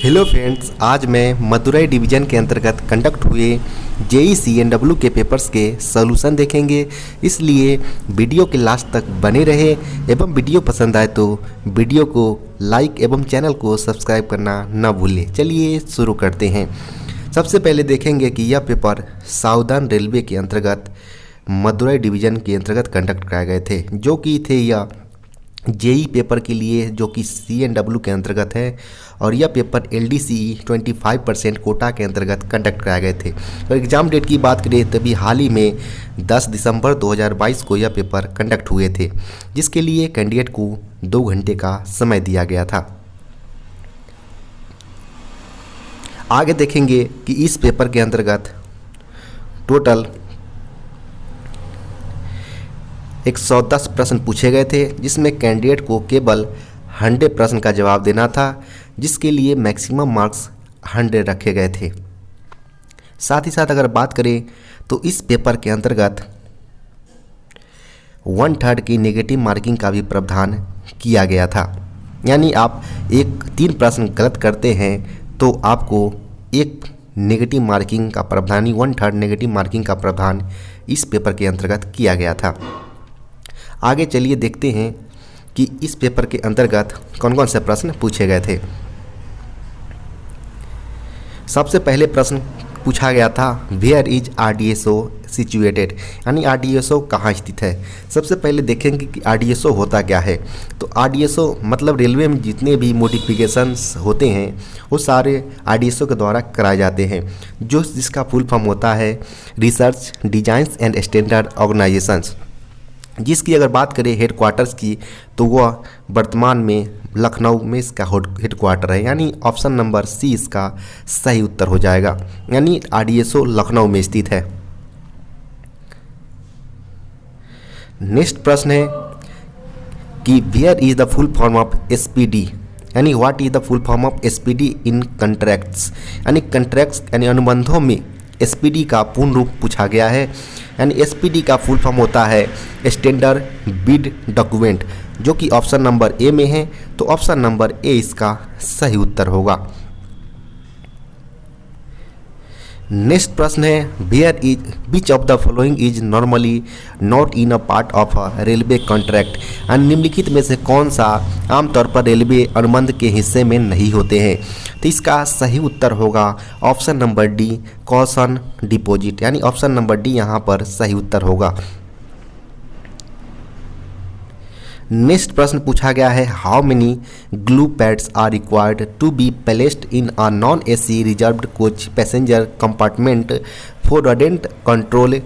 Hello friends, आज मैं Madurai division के अंतर्गत कंडक्ट हुए जेई CNW के पेपर्स के सॉल्यूशन देखेंगे। इसलिए वीडियो के लास्ट तक बने रहे एवं वीडियो पसंद आए तो वीडियो को लाइक एवं चैनल को सब्सक्राइब करना न भूलें। चलिए शुरू करते हैं। सबसे पहले देखेंगे कि यह पेपर साउदर्न रेलवे के अंतर्गत मदुरई डिवीज़न के अंतर्गत कंडक्ट कराए गए थे, जो कि थे यह जेई पेपर के लिए, जो कि CNW के अंतर्गत है, और यह पेपर LDCE 25% कोटा के अंतर्गत कंडक्ट कराए गए थे। और एग्ज़ाम डेट की बात करें तभी हाल ही में 10 दिसंबर 2022 को यह पेपर कंडक्ट हुए थे, जिसके लिए कैंडिडेट को 2 घंटे का समय दिया गया था। आगे देखेंगे कि इस पेपर के अंतर्गत टोटल 110 प्रश्न पूछे गए थे, जिसमें कैंडिडेट को केवल 100 प्रश्न का जवाब देना था, जिसके लिए मैक्सिमम मार्क्स 100 रखे गए थे। साथ ही साथ अगर बात करें तो इस पेपर के अंतर्गत 1/3 की नेगेटिव मार्किंग का भी प्रावधान किया गया था। यानी आप 3 प्रश्न गलत करते हैं तो आपको एक नेगेटिव मार्किंग का प्रावधान, 1/3 नेगेटिव मार्किंग का प्रावधान इस पेपर के अंतर्गत किया गया था। आगे चलिए देखते हैं कि इस पेपर के अंतर्गत कौन कौन से प्रश्न पूछे गए थे। सबसे पहले प्रश्न पूछा गया था, वेयर इज RDSO सिचुएटेड, यानी RDSO कहाँ स्थित है। सबसे पहले देखेंगे कि RDSO होता क्या है। तो RDSO मतलब रेलवे में जितने भी मॉडिफिकेशंस होते हैं वो सारे RDSO के द्वारा कराए जाते हैं, जिसका फुल फॉर्म होता है research designs and standard organisations. जिसकी अगर बात करें हेडक्वार्टर्स की तो वह वर्तमान में लखनऊ में इसका हेडक्वार्टर है, यानी ऑप्शन नंबर C इसका सही उत्तर हो जाएगा, यानी RDSO लखनऊ में स्थित है। नेक्स्ट प्रश्न है कि where is the full form of SPD, यानी what is the full form of SPD in contracts, यानी कंट्रैक्ट्स यानी अनुबंधों में SPD का पूर्ण रूप पूछा गया है। यानी SPD का फुल फॉर्म होता है स्टैंडर्ड बिड डॉक्यूमेंट, जो कि ऑप्शन नंबर A में है, तो ऑप्शन नंबर A इसका सही उत्तर होगा। नेक्स्ट प्रश्न है, where is which of the following is normally not in a part of a railway contract, निम्नलिखित में से कौन सा आमतौर पर रेलवे अनुबंध के हिस्से में नहीं होते हैं। तो इसका सही उत्तर होगा option number D, caution deposit, यानी ऑप्शन नंबर D यहाँ पर सही उत्तर होगा। नेक्स्ट प्रश्न पूछा गया है, how many glue pads are required to be placed in a non AC reserved coach passenger compartment for rodent control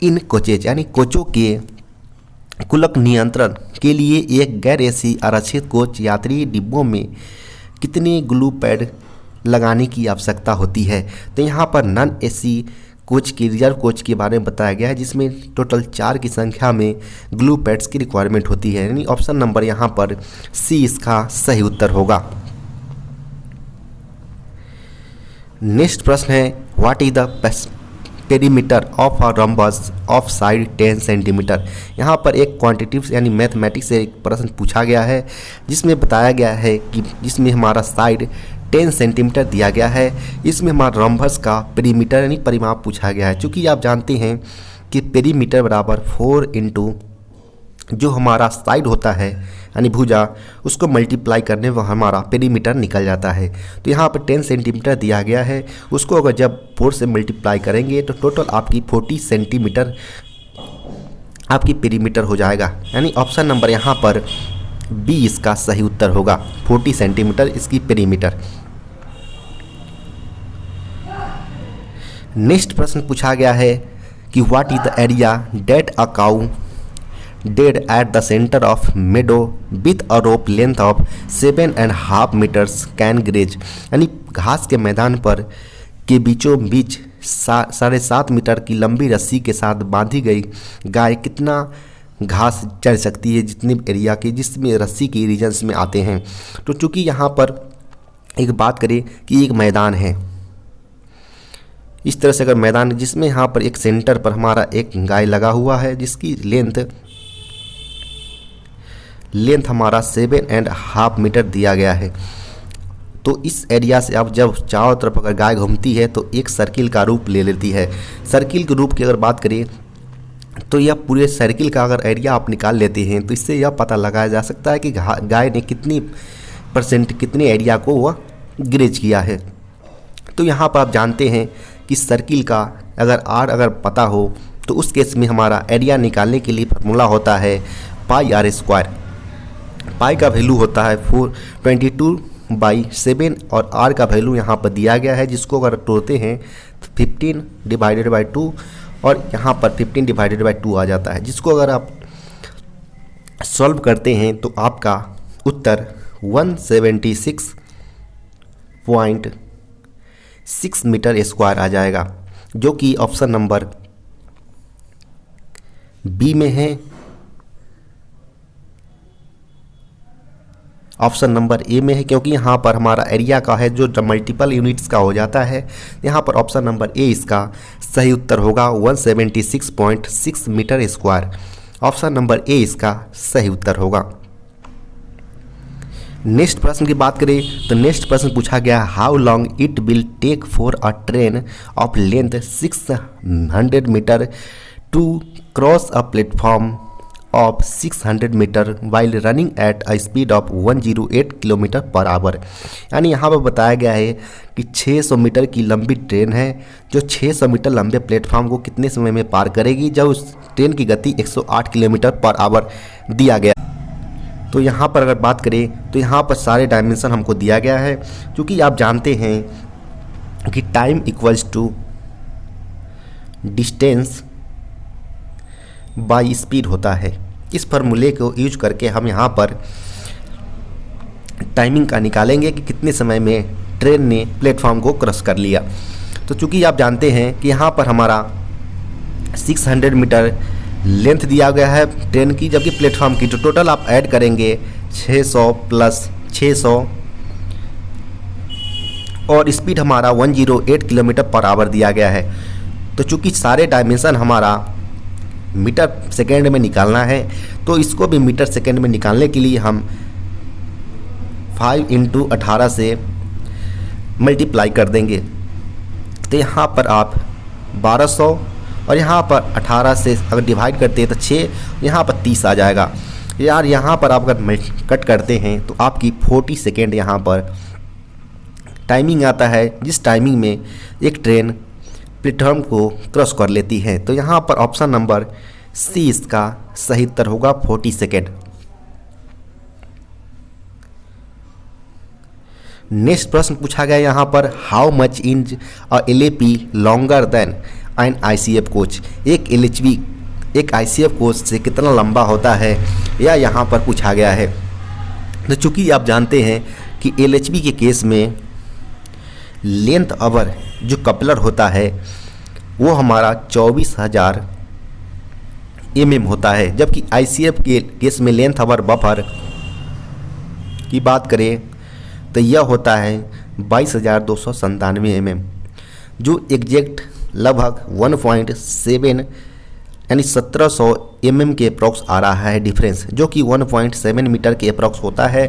in coaches, यानी कोचों के कुलक नियंत्रण के लिए एक गैर AC आरक्षित कोच यात्री डिब्बों में कितने ग्लू पैड लगाने की आवश्यकता होती है। तो यहाँ पर नॉन AC कोच की, रिजर्व कोच के बारे में बताया गया है, जिसमें टोटल 4 की संख्या में ग्लू पैड्स की रिक्वायरमेंट होती है, यानी ऑप्शन नंबर यहाँ पर C इसका सही उत्तर होगा। नेक्स्ट प्रश्न है, what is the perimeter of a rhombus of side 10 centimetre. यहाँ पर एक क्वांटिटिव यानी मैथमेटिक्स से एक प्रश्न पूछा गया है, जिसमें बताया गया है कि जिसमें हमारा साइड 10 सेंटीमीटर दिया गया है, इसमें हमारा रम्बस का पेरीमीटर यानी परिमाप पूछा गया है। चूँकि आप जानते हैं कि पेरीमीटर बराबर 4 इंटू जो हमारा साइड होता है यानी भुजा, उसको मल्टीप्लाई करने में हमारा पेरीमीटर निकल जाता है। तो यहाँ पर 10 सेंटीमीटर दिया गया है, उसको अगर जब 4 से मल्टीप्लाई करेंगे तो टोटल आपकी 40 सेंटीमीटर आपकी पेरीमीटर हो जाएगा, यानी ऑप्शन नंबर यहाँ पर B इसका सही उत्तर होगा, 40 सेंटीमीटर इसकी पेरीमीटर। नेक्स्ट प्रश्न पूछा गया है कि what is the area that a cow tied at the centre of meadow with a rope length of 7.5 metres can graze, यानी घास के मैदान पर के बीचों बीच 7.5 मीटर की लंबी रस्सी के साथ बांधी गई गाय कितना घास चर सकती है, जितने एरिया के जिसमें रस्सी के रीजन्स में आते हैं। तो चूँकि यहाँ पर एक बात करें कि एक मैदान है, इस तरह से अगर मैदान जिसमें यहाँ पर एक सेंटर पर हमारा एक गाय लगा हुआ है, जिसकी लेंथ हमारा 7.5 मीटर दिया गया है, तो इस एरिया से अब जब चारों तरफ अगर गाय घूमती है तो एक सर्किल का रूप ले लेती है। सर्किल के रूप की अगर बात करें तो यह पूरे सर्किल का अगर एरिया आप निकाल लेते हैं तो इससे यह पता लगाया जा सकता है कि गाय ने कितने एरिया को वह ग्रेज किया है। तो यहाँ पर आप जानते हैं कि सर्किल का अगर पता हो तो उस केस में हमारा एरिया निकालने के लिए फार्मूला होता है पाई आर स्क्वायर। पाई का वैल्यू होता है 422/7 और आर का वैल्यू यहाँ पर दिया गया है, जिसको अगर तोड़ते हैं तो 15/2 और यहाँ पर 15/2 आ जाता है, जिसको अगर आप सॉल्व करते हैं तो आपका उत्तर 176.6 मीटर स्क्वायर आ जाएगा, जो कि ऑप्शन नंबर बी में है। ऑप्शन नंबर ए में है, क्योंकि यहाँ पर हमारा एरिया का है जो मल्टीपल यूनिट्स का हो जाता है। यहाँ पर ऑप्शन नंबर ए इसका सही उत्तर होगा 176.6 metre square. Option number A इसका सही उत्तर होगा। नेक्स्ट प्रश्न की बात करें तो नेक्स्ट प्रश्न पूछा गया, how long it will take for a train of length 600 metre to cross a platform of 600 metre while running at a speed of 108 kilometre per hour. यानी यहाँ पर बताया गया है कि 600 मीटर की लंबी ट्रेन है जो 600 मीटर लंबे प्लेटफॉर्म को कितने समय में पार करेगी, जब उस ट्रेन की गति 108 किलोमीटर पर आवर दिया गया। तो यहाँ पर अगर बात करें तो यहाँ पर सारे डायमेंशन हमको दिया गया है, क्योंकि आप जानते हैं कि time equals to distance by speed होता है। इस फार्मूले को यूज करके हम यहाँ पर टाइमिंग का निकालेंगे कि कितने समय में ट्रेन ने प्लेटफॉर्म को क्रॉस कर लिया। तो चूँकि आप जानते हैं कि यहाँ पर हमारा 600 मीटर लेंथ दिया गया है ट्रेन की, जबकि प्लेटफॉर्म की जो टोटल आप ऐड करेंगे 600 प्लस 600 और स्पीड हमारा 108 किलोमीटर पर आवर दिया गया है। तो चूँकि सारे डायमेंशन हमारा मीटर सेकेंड में निकालना है, तो इसको भी मीटर सेकेंड में निकालने के लिए हम 5 × 18 से मल्टीप्लाई कर देंगे। तो यहाँ पर आप 1200 और यहाँ पर 18 से अगर डिवाइड करते हैं तो 6, यहाँ पर 30 आ जाएगा। यार यहाँ पर आप अगर कट करते हैं तो आपकी 40 सेकेंड यहाँ पर टाइमिंग आता है, जिस टाइमिंग में एक ट्रेन प्लेटफॉर्म को क्रॉस कर लेती है। तो यहाँ पर ऑप्शन नंबर सी इसका सही उत्तर होगा 40 सेकेंड। नेक्स्ट प्रश्न पूछा गया यहाँ पर, how much inch a LAP longer than an ICF coach. एक ICF कोच से कितना लंबा होता है, या यहाँ पर पूछा गया है। तो चूँकि आप जानते हैं कि LHB के केस में लेंथ आवर जो कपलर होता है वो हमारा 24,000 mm होता है, जबकि ICF के केस में लेंथ आवर बफर की बात करें तो यह होता है 22,297 mm, जो एग्जैक्ट लगभग 1.7 यानी 1700 mm के अप्रॉक्स आ रहा है डिफरेंस, जो कि 1.7 मीटर के अप्रॉक्स होता है।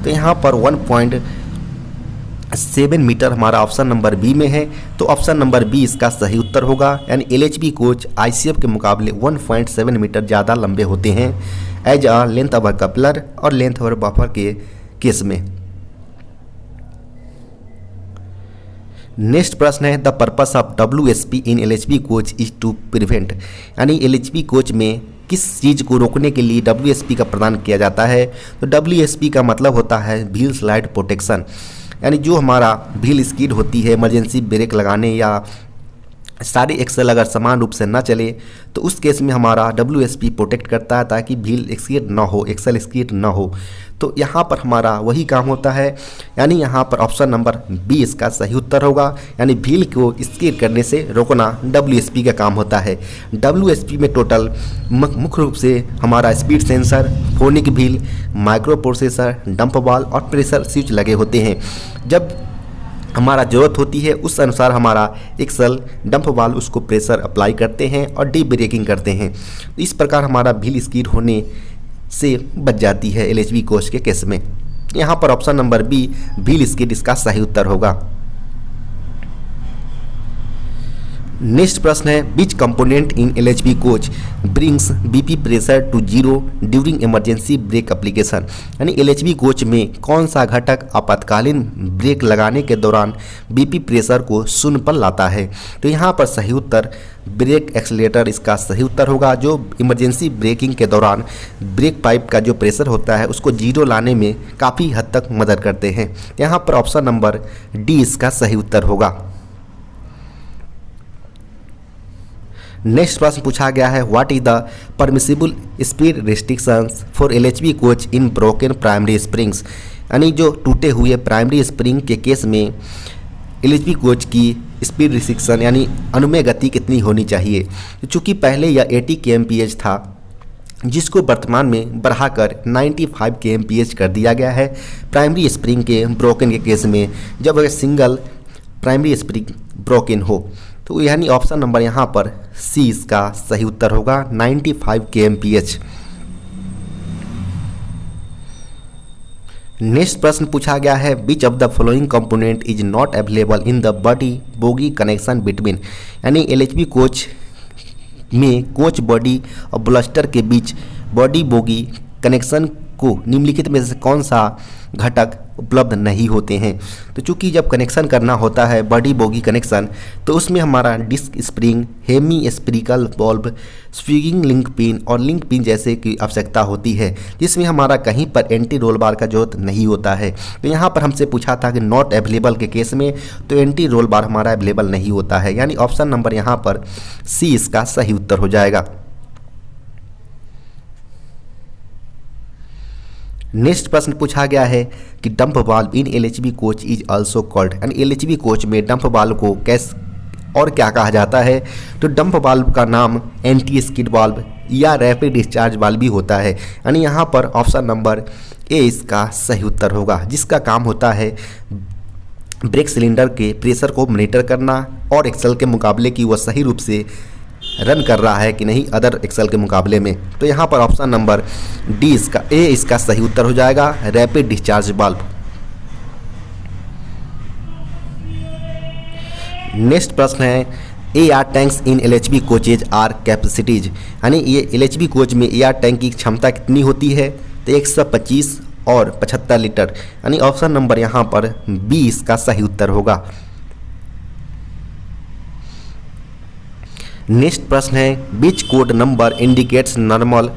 तो यहाँ पर 1.7 मीटर हमारा ऑप्शन नंबर बी में है। तो ऑप्शन नंबर बी इसका सही उत्तर होगा, यानी LHB कोच ICF के मुकाबले 1.7 मीटर ज़्यादा लंबे होते हैं as a length over coupler और लेंथ ओवर बफर के केस में। नेक्स्ट प्रश्न है, the purpose of WSP in LHB coach is to prevent. यानी LHB कोच में किस चीज़ को रोकने के लिए WSP का प्रदान किया जाता है। तो WSP का मतलब होता है व्हील स्लाइड प्रोटेक्शन, यानी जो हमारा व्हील स्किड होती है इमरजेंसी ब्रेक लगाने या सारे एक्सेल अगर समान रूप से ना चले तो उस केस में हमारा WSP प्रोटेक्ट करता है ताकि व्हील स्किड ना हो, एक्सेल स्किड ना हो। तो यहाँ पर हमारा वही काम होता है, यानी यहाँ पर ऑप्शन नंबर बी इसका सही उत्तर होगा, यानी व्हील को स्किड करने से रोकना WSP का काम होता है। WSP में टोटल मुख्य रूप से हमारा speed sensor, phonic wheel, micro processor, dump वाल और प्रेशर स्विच लगे होते हैं। जब हमारा ज़रूरत होती है उस अनुसार हमारा एक्सल डंप वाल उसको प्रेशर अप्लाई करते हैं और डी ब्रेकिंग करते हैं। इस प्रकार हमारा व्हील स्किड होने से बच जाती है LHB कोच के केस में। यहाँ पर option number B wheel skid इसका सही उत्तर होगा। नेक्स्ट प्रश्न है which component in LHB coach brings BP pressure to zero during emergency brake application, यानी एलएचबी कोच में कौन सा घटक आपातकालीन ब्रेक लगाने के दौरान बीपी प्रेशर को शून्य पर लाता है। तो यहाँ पर सही उत्तर ब्रेक एक्सीलरेटर इसका सही उत्तर होगा, जो इमरजेंसी ब्रेकिंग के दौरान ब्रेक पाइप का जो प्रेशर होता है उसको जीरो लाने में काफ़ी हद तक मदद करते हैं। यहाँ पर ऑप्शन नंबर डी इसका सही उत्तर होगा। नेक्स्ट प्रश्न पूछा गया है what is the permissible speed restrictions for LHB coach in broken primary springs, यानी जो टूटे हुए प्राइमरी स्प्रिंग के केस में एलएचबी कोच की स्पीड रिस्ट्रिक्शन यानी अनुमेय गति कितनी होनी चाहिए। चूँकि पहले यह 80 kmph था जिसको वर्तमान में बढ़ाकर 95 kmph कर दिया गया है प्राइमरी स्प्रिंग के ब्रोकन के केस में, जब अगर सिंगल प्राइमरी स्प्रिंग ब्रोकन हो। तो यानी ऑप्शन नंबर यहाँ पर सी इसका सही उत्तर होगा 95 kmph। नेक्स्ट प्रश्न पूछा गया है विच of the following component is not available in the body bogie connection between, यानी एलएचबी कोच में कोच बॉडी और ब्लस्टर के बीच बॉडी बोगी कनेक्शन को निम्नलिखित में से कौन सा घटक उपलब्ध नहीं होते हैं। तो चूंकि जब कनेक्शन करना होता है बॉडी बोगी कनेक्शन तो उसमें हमारा disc spring, hemispherical valve, swinging link pin और लिंक पिन जैसे की आवश्यकता होती है, जिसमें हमारा कहीं पर एंटी रोल बार का जरूरत नहीं होता है। तो यहाँ पर हमसे पूछा था कि नॉट अवेलेबल के केस में तो एंटी रोल बार हमारा अवेलेबल नहीं होता है, यानी ऑप्शन नंबर यहाँ पर सी इसका सही उत्तर हो जाएगा। नेक्स्ट प्रश्न पूछा गया है कि dump valve in LHB coach is also called, यानी एलएचबी कोच में डंप वाल्व को और क्या कहा जाता है। तो डंप वाल्व का नाम एंटी स्किड वाल्व या रैपिड डिस्चार्ज वाल्व भी होता है, यानी यहाँ पर ऑप्शन नंबर ए इसका सही उत्तर होगा, जिसका काम होता है ब्रेक सिलेंडर के प्रेशर को मॉनिटर करना और एक्सल के मुकाबले की वह सही रूप से रन कर रहा है कि नहीं अदर एक्सल के मुकाबले में। तो यहाँ पर ऑप्शन नंबर डी इसका ए इसका सही उत्तर हो जाएगा, रैपिड डिस्चार्ज वाल्व। नेक्स्ट प्रश्न है AR tanks in LHB coaches are capacities, यानी ये एलएचबी कोच में एआर टैंक की क्षमता कितनी होती है। तो 125 और 75 लीटर, यानी ऑप्शन नंबर यहाँ पर बी इसका सही उत्तर होगा। नेक्स्ट प्रश्न है विच code number indicates normal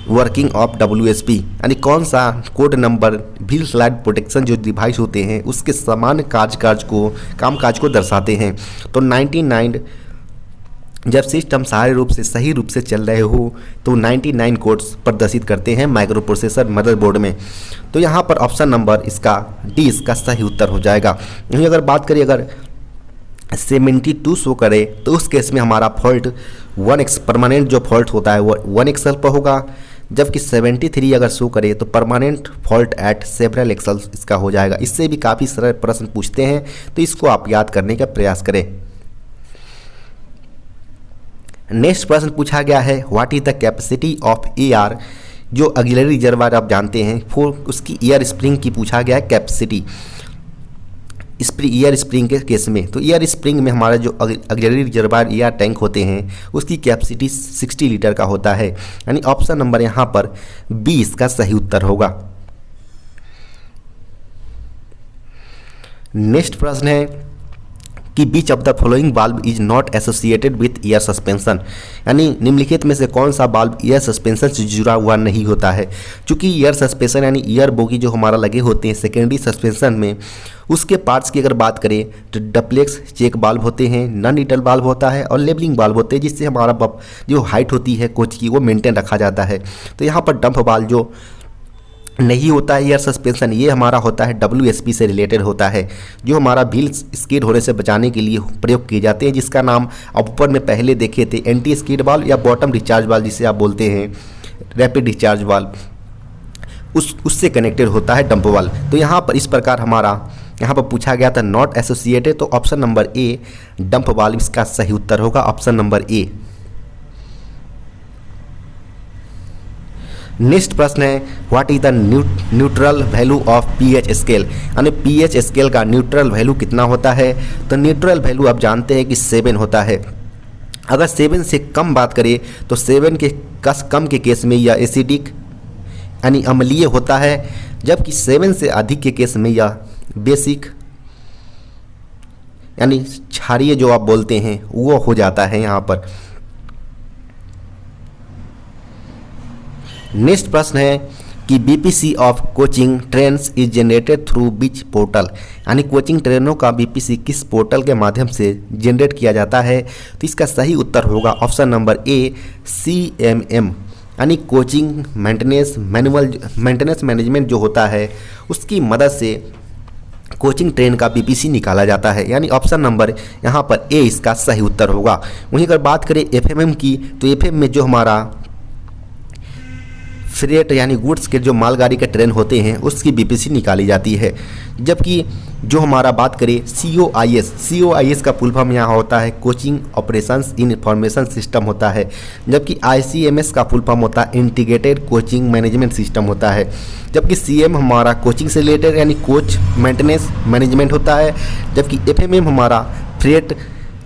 working of WSP, यानी कौन सा code number wheel slide protection जो डिवाइस होते हैं उसके सामान्य कामकाज को दर्शाते हैं। तो 99 जब सिस्टम सारे रूप से सही रूप से चल रहे हो तो 99 कोड्स प्रदर्शित करते हैं माइक्रो प्रोसेसर मदरबोर्ड में। तो यहाँ पर ऑप्शन नंबर इसका डी इसका सही उत्तर हो जाएगा। यही अगर बात करिए अगर 72 शो करे तो उस केस में हमारा फॉल्ट 1x परमानेंट जो फॉल्ट होता है वो 1 एक्सल पर होगा, जबकि 73 अगर शो करे तो permanent fault eight several axles इसका हो जाएगा। इससे भी काफ़ी सरल प्रश्न पूछते हैं तो इसको आप याद करने का प्रयास करें। नेक्स्ट प्रश्न पूछा गया है what is the capacity of AR, जो ऑक्सिलरी रिजर्वायर आप जानते हैं उसकी एयर स्प्रिंग की पूछा गया है कैपेसिटी एयर स्प्रिंग के केस में। तो एयर स्प्रिंग में हमारा जो ऑक्सिलरी रिजर्वायर एयर टैंक होते हैं उसकी कैपेसिटी 60 लीटर का होता है, यानी ऑप्शन नंबर यहाँ पर बी इसका सही उत्तर होगा। नेक्स्ट प्रश्न है कि which of the following valve is not associated with air suspension, यानी निम्नलिखित में से कौन सा वाल्व एयर सस्पेंशन से जुड़ा हुआ नहीं होता है। चूंकि एयर सस्पेंशन यानी एयर बोगी जो हमारा लगे होते हैं सेकेंडरी सस्पेंशन में, उसके पार्ट्स की अगर बात करें तो डप्लेक्स चेक वाल्व होते हैं, नॉन नीडल वाल्व होता है और लेबलिंग वाल्व होते हैं, जिससे हमारा जो हाइट होती है कोच की वो मेंटेन रखा जाता है। तो यहाँ पर डंप वाल्व जो नहीं होता है एयर सस्पेंशन, ये हमारा होता है WSP से रिलेटेड होता है, जो हमारा व्हील स्किड होने से बचाने के लिए प्रयोग किए जाते हैं, जिसका नाम आप ऊपर में पहले देखे थे एंटी स्किड वाल्व या बॉटम डिस्चार्ज वाल्व जिसे आप बोलते हैं रैपिड डिस्चार्ज वाल्व, उससे कनेक्टेड होता है डंप वाल्व। तो यहाँ पर इस प्रकार हमारा यहाँ पर पूछा गया था नॉट एसोसिएटेड, तो ऑप्शन नंबर ए डंप वाल्व इसका सही उत्तर होगा, ऑप्शन नंबर ए। नेक्स्ट प्रश्न है what is the neutral value of pH scale, यानी पीएच स्केल का न्यूट्रल वैल्यू कितना होता है। तो न्यूट्रल वैल्यू आप जानते हैं कि 7 होता है। अगर 7 से कम बात करें तो 7 के कम के केस में यह एसिडिक यानी अम्लीय होता है, जबकि 7 से अधिक के केस में यह बेसिक यानी क्षारीय जो आप बोलते हैं वो हो जाता है यहाँ पर। नेक्स्ट प्रश्न है कि BPC of coaching trains is generated through which portal, यानी कोचिंग ट्रेनों का बीपीसी किस पोर्टल के माध्यम से जनरेट किया जाता है। तो इसका सही उत्तर होगा ऑप्शन नंबर ए CMM, यानी कोचिंग मेंटेनेंस मैनेजमेंट जो होता है उसकी मदद से कोचिंग ट्रेन का बीपीसी निकाला जाता है, यानी ऑप्शन नंबर यहाँ पर ए इसका सही उत्तर होगा। वहीं अगर बात करें FMM की, तो FMM में जो हमारा फ्रेट यानी गुड्स के जो मालगाड़ी के ट्रेन होते हैं उसकी बीपीसी निकाली जाती है। जबकि जो हमारा बात करें COIS का फुल फॉर्म यहाँ होता है कोचिंग ऑपरेशंस इंफॉर्मेशन सिस्टम होता है, जबकि ICMS का फुल फॉर्म होता है इंटीग्रेटेड कोचिंग मैनेजमेंट सिस्टम होता है। जबकि CM हमारा कोचिंग से रिलेटेड यानी कोच मेंटेनेंस मैनेजमेंट होता है, जबकि FMM हमारा फ्रेट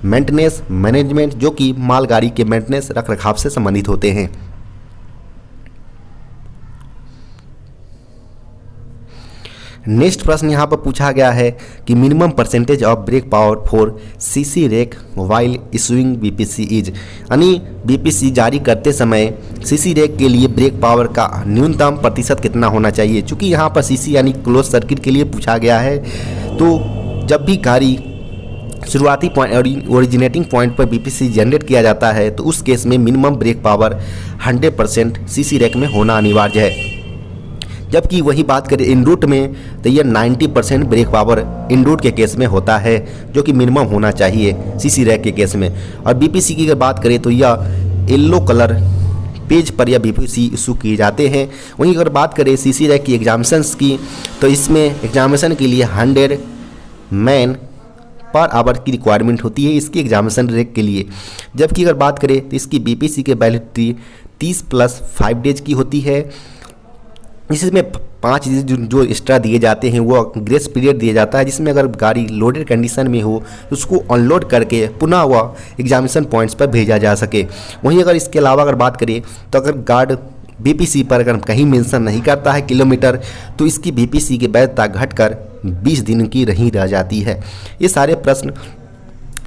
मेंटेनेंस मैनेजमेंट जो कि मालगाड़ी के मेंटेनेंस रख रखाव से संबंधित होते हैं। नेक्स्ट प्रश्न यहाँ पर पूछा गया है कि minimum percentage of brake power for CC rack while issuing BPC is, यानी बीपीसी जारी करते समय CC रैक के लिए ब्रेक पावर का न्यूनतम प्रतिशत कितना होना चाहिए। चूँकि यहाँ पर CC यानी क्लोज सर्किट के लिए पूछा गया है, तो जब भी गाड़ी शुरुआती पॉइंट ओरिजिनेटिंग पॉइंट पर बीपीसी जनरेट किया जाता है तो उस केस में minimum brake power 100% CC rack में होना अनिवार्य है। जबकि वही बात करें इन रूट में तो यह 90% ब्रेक पावर इन रूट के केस में होता है, जो कि मिनिमम होना चाहिए CC रैक के केस में। और बीपीसी की अगर बात करें तो यह येलो कलर पेज पर यह बीपीसी इशू किए जाते हैं। वहीं अगर बात करें CC रैक की एग्जामिनेशंस की, तो इसमें एग्जामिनेशन के लिए 100 मैन पर आवर की रिक्वायरमेंट होती है इसकी एग्जामिनेशन रैक के लिए। जबकि अगर बात करें तो इसकी बीपीसी की वैलिडिटी 30 + 5 डेज की होती है। इसमें 5 जो एक्स्ट्रा दिए जाते हैं वो ग्रेस पीरियड दिया जाता है, जिसमें अगर गाड़ी लोडेड कंडीशन में हो तो उसको अनलोड करके पुनः वह एग्जामिनेशन पॉइंट्स पर भेजा जा सके। वहीं अगर इसके अलावा अगर बात करें तो अगर गार्ड बीपीसी पर अगर कहीं मेंशन नहीं करता है किलोमीटर, तो इसकी बीपीसी की वैधता घटकर 20 दिन की रह जाती है। ये सारे प्रश्न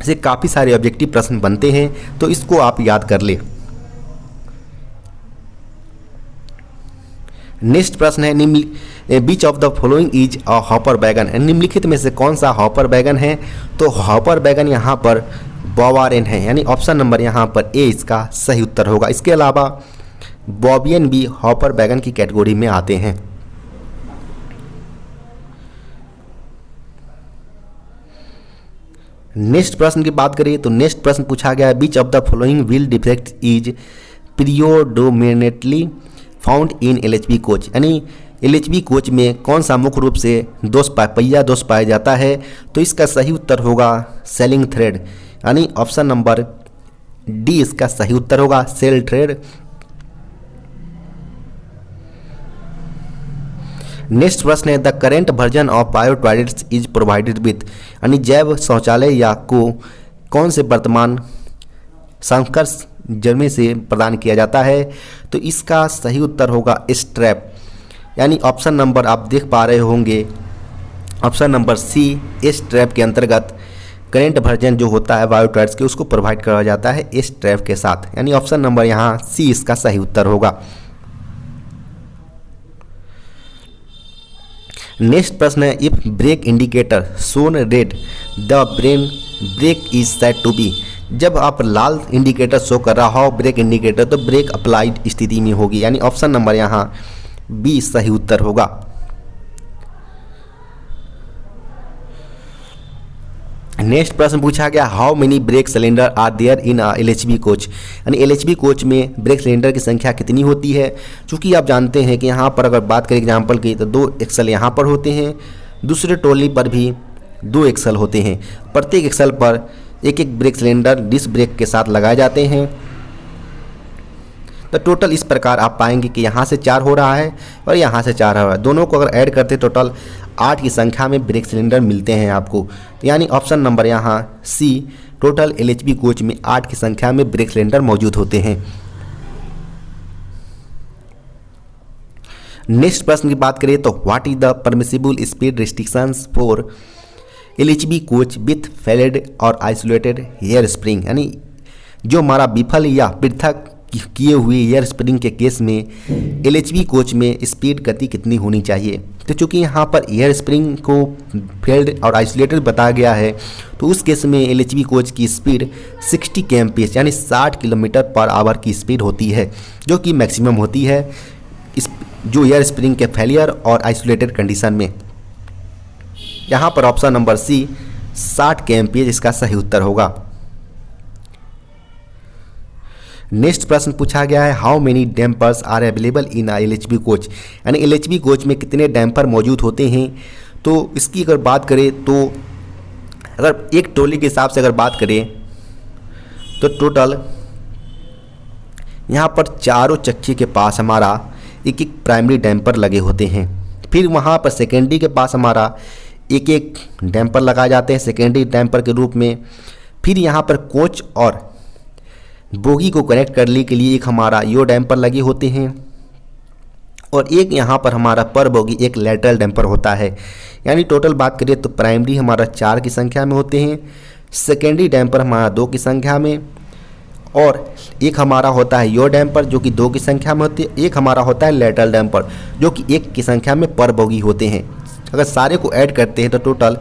से काफ़ी सारे ऑब्जेक्टिव प्रश्न बनते हैं, तो इसको आप याद कर ले। नेक्स्ट प्रश्न है which of the following is a hopper wagon, निम्नलिखित में से कौन सा हॉपर वैगन है। तो हॉपर वैगन यहाँ पर बॉवारेन है, यानी ऑप्शन नंबर यहाँ पर ए इसका सही उत्तर होगा। इसके अलावा बॉबियन भी हॉपर वैगन की कैटेगरी में आते हैं। नेक्स्ट प्रश्न की बात करें तो नेक्स्ट प्रश्न पूछा गया है which of the following wheel defect is predominantly found in LHB coach, यानी LHB कोच में कौन सा मुख्य रूप से पहिया दोष पाया जाता है। तो इसका सही उत्तर होगा सेलिंग थ्रेड, यानी ऑप्शन नंबर डी इसका सही उत्तर होगा सेल थ्रेड। नेक्स्ट प्रश्न है the current version of bio toilets is provided with, यानी जैव शौचालय या को कौन से वर्तमान संस्करण जर्मे से प्रदान किया जाता है। तो इसका सही उत्तर होगा स्ट्रैप, यानी ऑप्शन नंबर आप देख पा रहे होंगे ऑप्शन नंबर सी स्ट्रैप के अंतर्गत करेंट वर्जन जो होता है बायो टॉयलेट्स के उसको प्रोवाइड कराया जाता है स्ट्रैप के साथ, यानी ऑप्शन नंबर यहाँ सी इसका सही उत्तर होगा। नेक्स्ट प्रश्न है if brake indicator shown red the brake is said to be, जब आप लाल इंडिकेटर शो कर रहा हो ब्रेक इंडिकेटर तो ब्रेक अप्लाइड स्थिति में होगी, यानी ऑप्शन नंबर यहाँ बी सही उत्तर होगा। नेक्स्ट प्रश्न पूछा गया how many brake cylinder are there in LHB coach, यानी LHB कोच में ब्रेक सिलेंडर की संख्या कितनी होती है। चूँकि आप जानते हैं कि यहाँ पर अगर बात करें एग्जाम्पल की तो 2 एक्सल यहाँ पर होते हैं, दूसरे ट्रॉली पर भी 2 एक्सल होते हैं। प्रत्येक एक्सल पर एक ब्रेक सिलेंडर डिस्क ब्रेक के साथ लगाए जाते हैं। तो टोटल इस प्रकार आप पाएंगे कि यहाँ से 4 हो रहा है और यहाँ से 4 हो रहा है, दोनों को अगर ऐड करते टोटल 8 की संख्या में ब्रेक सिलेंडर मिलते हैं आपको। यानी ऑप्शन नंबर यहाँ सी, टोटल LHB कोच में 8 की संख्या में ब्रेक सिलेंडर मौजूद होते हैं। नेक्स्ट प्रश्न की बात करें तो what is the permissible speed restrictions for LHB coach with failed और आइसोलेटेड एयर स्प्रिंग, यानी जो हमारा विफल या पृथक किए हुए एयर स्प्रिंग के केस में LHB कोच में स्पीड गति कितनी होनी चाहिए। तो चूंकि यहाँ पर एयर स्प्रिंग को फेल्ड और आइसोलेटेड बताया गया है, तो उस केस में LHB कोच की स्पीड 60 kmph यानी 60 km/h की स्पीड होती है, जो कि मैक्सिमम होती है इस जो एयर स्प्रिंग के फेलियर और आइसोलेटेड कंडीशन में। यहाँ पर ऑप्शन नंबर सी 60 kmph इसका सही उत्तर होगा। नेक्स्ट प्रश्न पूछा गया है how many dampers are available in LHB coach, यानी LHB कोच में कितने डैम्पर मौजूद होते हैं। तो इसकी अगर बात करें तो अगर एक ट्रॉली के हिसाब से अगर बात करें तो टोटल यहाँ पर चारों चक्की के पास हमारा एक एक प्राइमरी डैम्पर लगे होते हैं। फिर वहाँ पर सेकेंडरी के पास हमारा एक एक डैम्पर लगाए जाते हैं सेकेंडरी डैम्पर के रूप में। फिर यहाँ पर कोच और बोगी को कनेक्ट करने के लिए एक हमारा यो डैम्पर लगे होते हैं और एक यहाँ पर हमारा पर बोगी एक लैटरल डैम्पर होता है। यानी टोटल बात करें तो प्राइमरी हमारा 4 की संख्या में होते हैं, सेकेंडरी डैम्पर हमारा 2 की संख्या में, और एक हमारा होता है यो डैम्पर जो कि 2 की संख्या में होती है, एक हमारा होता है लैटरल डैम्पर जो कि 1 की संख्या में पर बोगी होते हैं। अगर सारे को ऐड करते हैं तो टोटल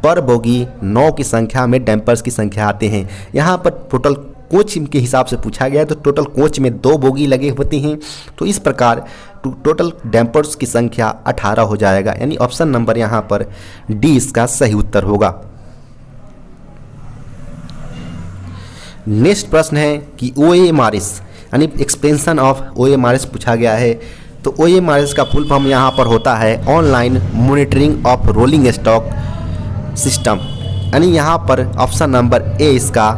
पर बोगी 9 की संख्या में डैम्पर्स की संख्या आते हैं। यहाँ पर टोटल कोच के हिसाब से पूछा गया है तो टोटल कोच में 2 बोगी लगे होते हैं। तो इस प्रकार टोटल डैम्पर्स की संख्या 18 हो जाएगा, यानी ऑप्शन नंबर यहाँ पर डी इसका सही उत्तर होगा। नेक्स्ट प्रश्न है कि OMRS यानी एक्सपेंशन ऑफ OMRS पूछा गया है। तो OMRS का फुल फॉर्म यहाँ पर होता है online monitoring of rolling stock system, यानी यहाँ पर ऑप्शन नंबर ए इसका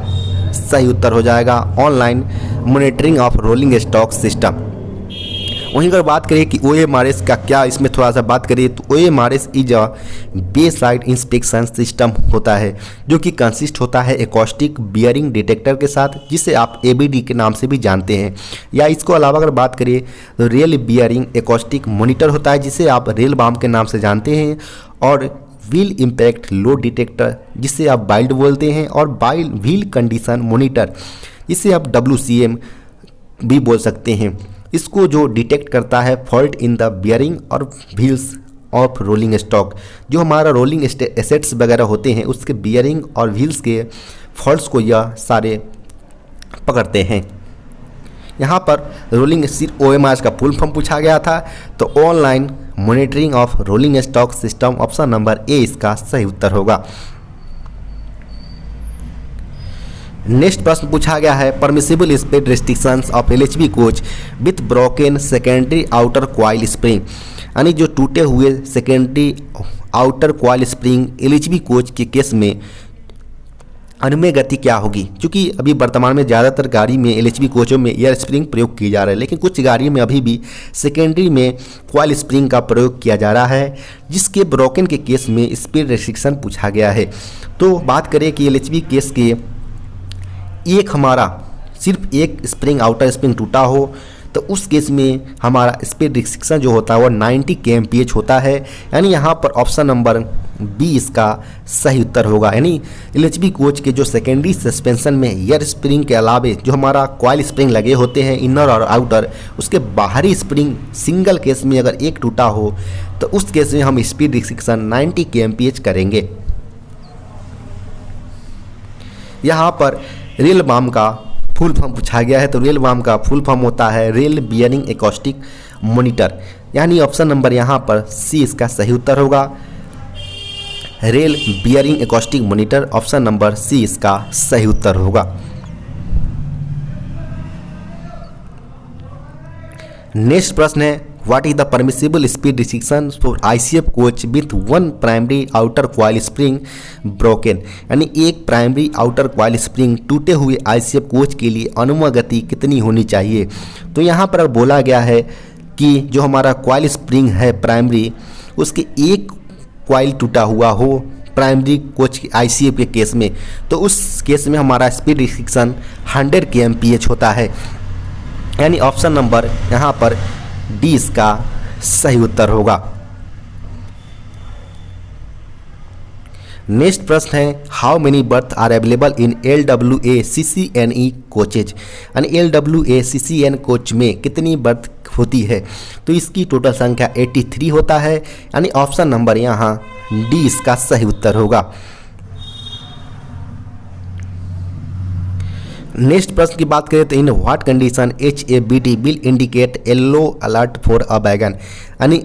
सही उत्तर हो जाएगा, online monitoring of rolling stock system. वहीं अगर बात करें कि OMRS का क्या, इसमें थोड़ा सा बात करें तो OMRS is a beside inspection system होता है जो कि कंसिस्ट होता है एकॉस्टिक बियरिंग डिटेक्टर के साथ, जिसे आप ABD के नाम से भी जानते हैं। या इसको अलावा अगर बात करें तो रेल बियरिंग एकॉस्टिक मॉनिटर होता है जिसे आप रेल बाम के नाम से जानते हैं, और व्हील इम्पैक्ट लोड डिटेक्टर जिसे आप बाइल्ड बोलते हैं, और बाइल व्हील कंडीशन मॉनिटर जिसे आप WCM भी बोल सकते हैं। इसको जो डिटेक्ट करता है फॉल्ट इन द बियरिंग और व्हील्स ऑफ रोलिंग स्टॉक, जो हमारा रोलिंग एसेट्स वगैरह होते हैं उसके बियरिंग और व्हील्स के फॉल्ट्स को यह सारे पकड़ते हैं। यहाँ पर रोलिंग OMRS का फुल फॉर्म पूछा गया था, तो online monitoring of rolling stock system, option number A इसका सही उत्तर होगा। नेक्स्ट प्रश्न पूछा गया है permissible speed restrictions of LHB coach with broken secondary outer coil spring, यानी जो टूटे हुए secondary outer coil spring LHB coach के केस में अनुमेय गति क्या होगी। क्योंकि अभी वर्तमान में ज़्यादातर गाड़ी में LHB कोचों में एयर स्प्रिंग प्रयोग की जा रहा है, लेकिन कुछ गाड़ियों में अभी भी सेकेंडरी में कॉइल स्प्रिंग का प्रयोग किया जा रहा है, जिसके ब्रोकन के केस में स्पीड रिस्ट्रिक्शन पूछा गया है। तो बात करें कि LHB केस के एक हमारा सिर्फ एक स्प्रिंग आउटर स्प्रिंग टूटा हो तो उस केस में हमारा स्पीड रिस्ट्रिक्शन जो होता है वो 90 kmph होता है, यानी यहाँ पर ऑप्शन नंबर बी इसका सही उत्तर होगा। यानी LHB कोच के जो सेकेंडरी सस्पेंशन में एयर स्प्रिंग के अलावे जो हमारा कॉइल स्प्रिंग लगे होते हैं इनर और आउटर, उसके बाहरी स्प्रिंग सिंगल केस में अगर एक टूटा हो तो उस केस में हम स्पीड रिस्ट्रिक्शन 90 kmph करेंगे। यहाँ पर रेल बाम का फुल फॉर्म पूछा गया है, तो रेल बाम का फुल फॉर्म होता है रेल बियरिंग एकॉस्टिक मॉनिटर, यानी ऑप्शन नंबर यहाँ पर सी इसका सही उत्तर होगा, rail bearing acoustic monitor, option number C इसका सही उत्तर होगा। नेक्स्ट प्रश्न है what is the permissible speed restriction for ICF coach with one primary outer coil spring broken, यानी एक प्राइमरी आउटर कॉइल स्प्रिंग टूटे हुए ICF कोच के लिए अनुमत गति कितनी होनी चाहिए। तो यहाँ पर बोला गया है कि जो हमारा कॉइल स्प्रिंग है प्राइमरी, उसके एक कॉइल टूटा हुआ हो प्राइमरी कोच की ICF के केस में, तो उस केस में हमारा स्पीड रिस्ट्रिक्शन 100 kmph होता है, यानी ऑप्शन नंबर यहाँ पर डी इसका सही उत्तर होगा। नेक्स्ट प्रश्न है how many berth are available in LWA CCNE coaches, यानी LWA CCN कोच में कितनी बर्थ होती है। तो इसकी टोटल संख्या 83 होता है, यानी ऑप्शन नंबर यहाँ डी इसका सही उत्तर होगा। नेक्स्ट प्रश्न की बात करें तो in what condition HABD will indicate yellow alert for a बैगन, यानी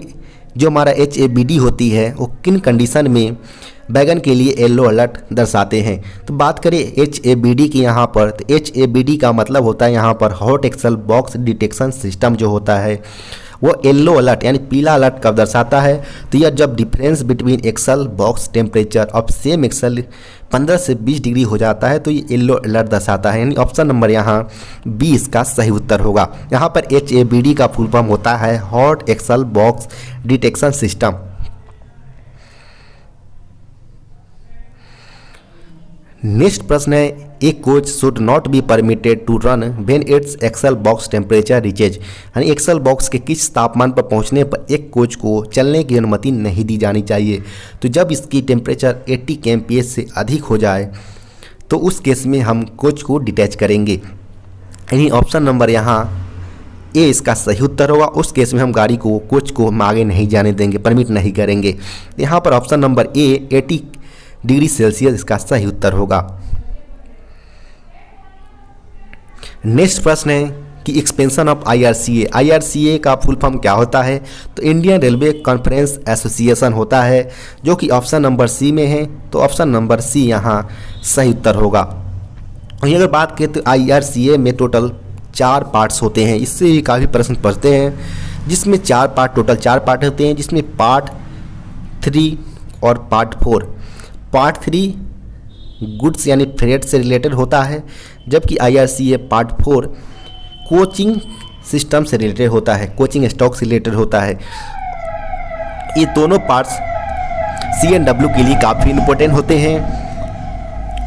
जो हमारा HABD होती है वो किन कंडीशन में बैगन के लिए येलो अलर्ट दर्शाते हैं। तो बात करें HABD की यहाँ पर, तो HABD का मतलब होता है यहाँ पर hot axle box detection system जो होता है वो येलो अलर्ट यानी पीला अलर्ट कब दर्शाता है। तो यह जब difference between axle box temperature of same axle 15 से 20 डिग्री हो जाता है, तो ये येलो अलर्ट दर्शाता है, यानी ऑप्शन नंबर यहाँ बी इसका सही उत्तर होगा। यहाँ पर HABD का फुल फॉर्म होता है hot axle box detection system. Next प्रश्न है a coach should not be permitted to run when its axle box temperature reaches, यानी एक्सेल बॉक्स के किस तापमान पर पहुंचने पर एक कोच को चलने की अनुमति नहीं दी जानी चाहिए। तो जब इसकी टेम्परेचर 80 kmph से अधिक हो जाए तो उस केस में हम कोच को डिटैच करेंगे, यानी ऑप्शन नंबर यहाँ ए इसका सही उत्तर होगा। उस केस में हम गाड़ी को कोच को हम आगे नहीं जाने देंगे, परमिट नहीं करेंगे। यहाँ पर ऑप्शन नंबर ए 80 डिग्री सेल्सियस इसका सही उत्तर होगा। नेक्स्ट प्रश्न है कि एक्सपेंशन ऑफ IRCA का फुल फॉर्म क्या होता है। तो इंडियन रेलवे कॉन्फ्रेंस एसोसिएशन होता है, जो कि ऑप्शन नंबर सी में है, तो ऑप्शन नंबर सी यहाँ सही उत्तर होगा। वहीं अगर बात करें तो IRCA में टोटल 4 पार्ट्स होते हैं, इससे भी काफ़ी प्रश्न पढ़ते हैं, जिसमें टोटल 4 पार्ट होते हैं, जिसमें पार्ट 3 और पार्ट 4। पार्ट 3 गुड्स यानी फ्रेट से रिलेटेड होता है, जबकि IRCA पार्ट 4 कोचिंग सिस्टम से रिलेटेड होता है, कोचिंग स्टॉक से रिलेटेड होता है। ये दोनों पार्ट्स CNW के लिए काफ़ी इंपॉर्टेंट होते हैं।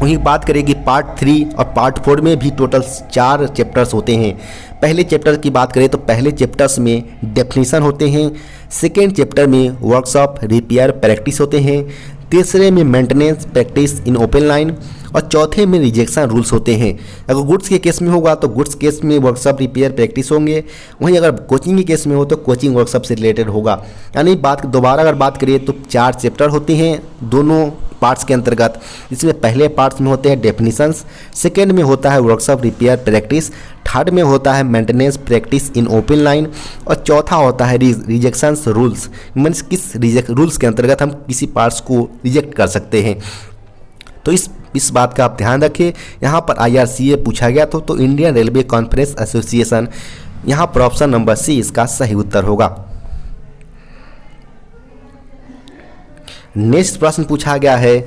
वहीं बात करें कि पार्ट 3 और पार्ट 4 में भी टोटल 4 चैप्टर्स होते हैं। पहले चैप्टर की बात करें तो पहले चैप्टर्स में डेफिनेशन होते हैं, सेकेंड चैप्टर में वर्कशॉप रिपेयर प्रैक्टिस होते हैं, तीसरे में maintenance practice in open line और चौथे में रिजेक्शन रूल्स होते हैं। अगर गुड्स के केस में होगा तो गुड्स केस में वर्कशॉप रिपेयर प्रैक्टिस होंगे, वहीं अगर कोचिंग के केस में हो तो कोचिंग वर्कशॉप से रिलेटेड होगा। यानी दोबारा अगर बात करें तो 4 चैप्टर होते हैं दोनों पार्ट्स के अंतर्गत, जिसमें पहले पार्ट्स में होते हैं डेफिनेशंस, सेकेंड में होता है वर्कशॉप रिपेयर प्रैक्टिस, थर्ड में होता है maintenance practice in open line और चौथा होता है रिजेक्शंस रूल्स, मीन्स किस रूल्स के अंतर्गत हम किसी पार्ट्स को रिजेक्ट कर सकते हैं। तो इस बात का आप ध्यान रखें। यहाँ पर IRCA पूछा गया तो इंडियन रेलवे कॉन्फ्रेंस एसोसिएशन, यहाँ पर ऑप्शन नंबर सी इसका सही उत्तर होगा। नेक्स्ट प्रश्न पूछा गया है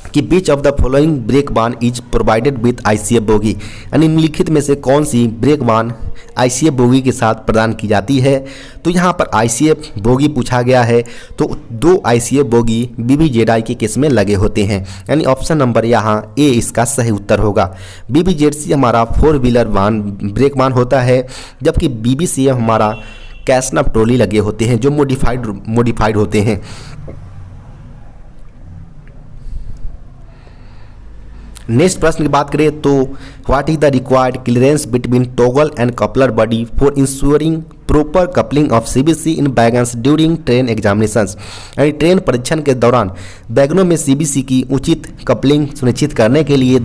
कि which of the following break बान is provided with ICF bogie, यानी निम्नलिखित में से कौन सी ब्रेक बान ICF बोगी के साथ प्रदान की जाती है। तो यहाँ पर ICF बोगी पूछा गया है, तो 2 ICF बोगी BBZI के केस में लगे होते हैं, यानी ऑप्शन नंबर यहाँ ए इसका सही उत्तर होगा। BBZC हमारा 4 व्हीलर वाहन ब्रेक बान होता है, जबकि BBCF हमारा कैसनप ट्रॉली लगे होते हैं जो मॉडिफाइड होते हैं। नेक्स्ट प्रश्न की बात करें तो what is the required clearance between toggle and coupler body for ensuring proper coupling of CBC in wagons during train examinations, यानी ट्रेन परीक्षण के दौरान बैगनों में CBC की उचित कपलिंग सुनिश्चित करने के लिए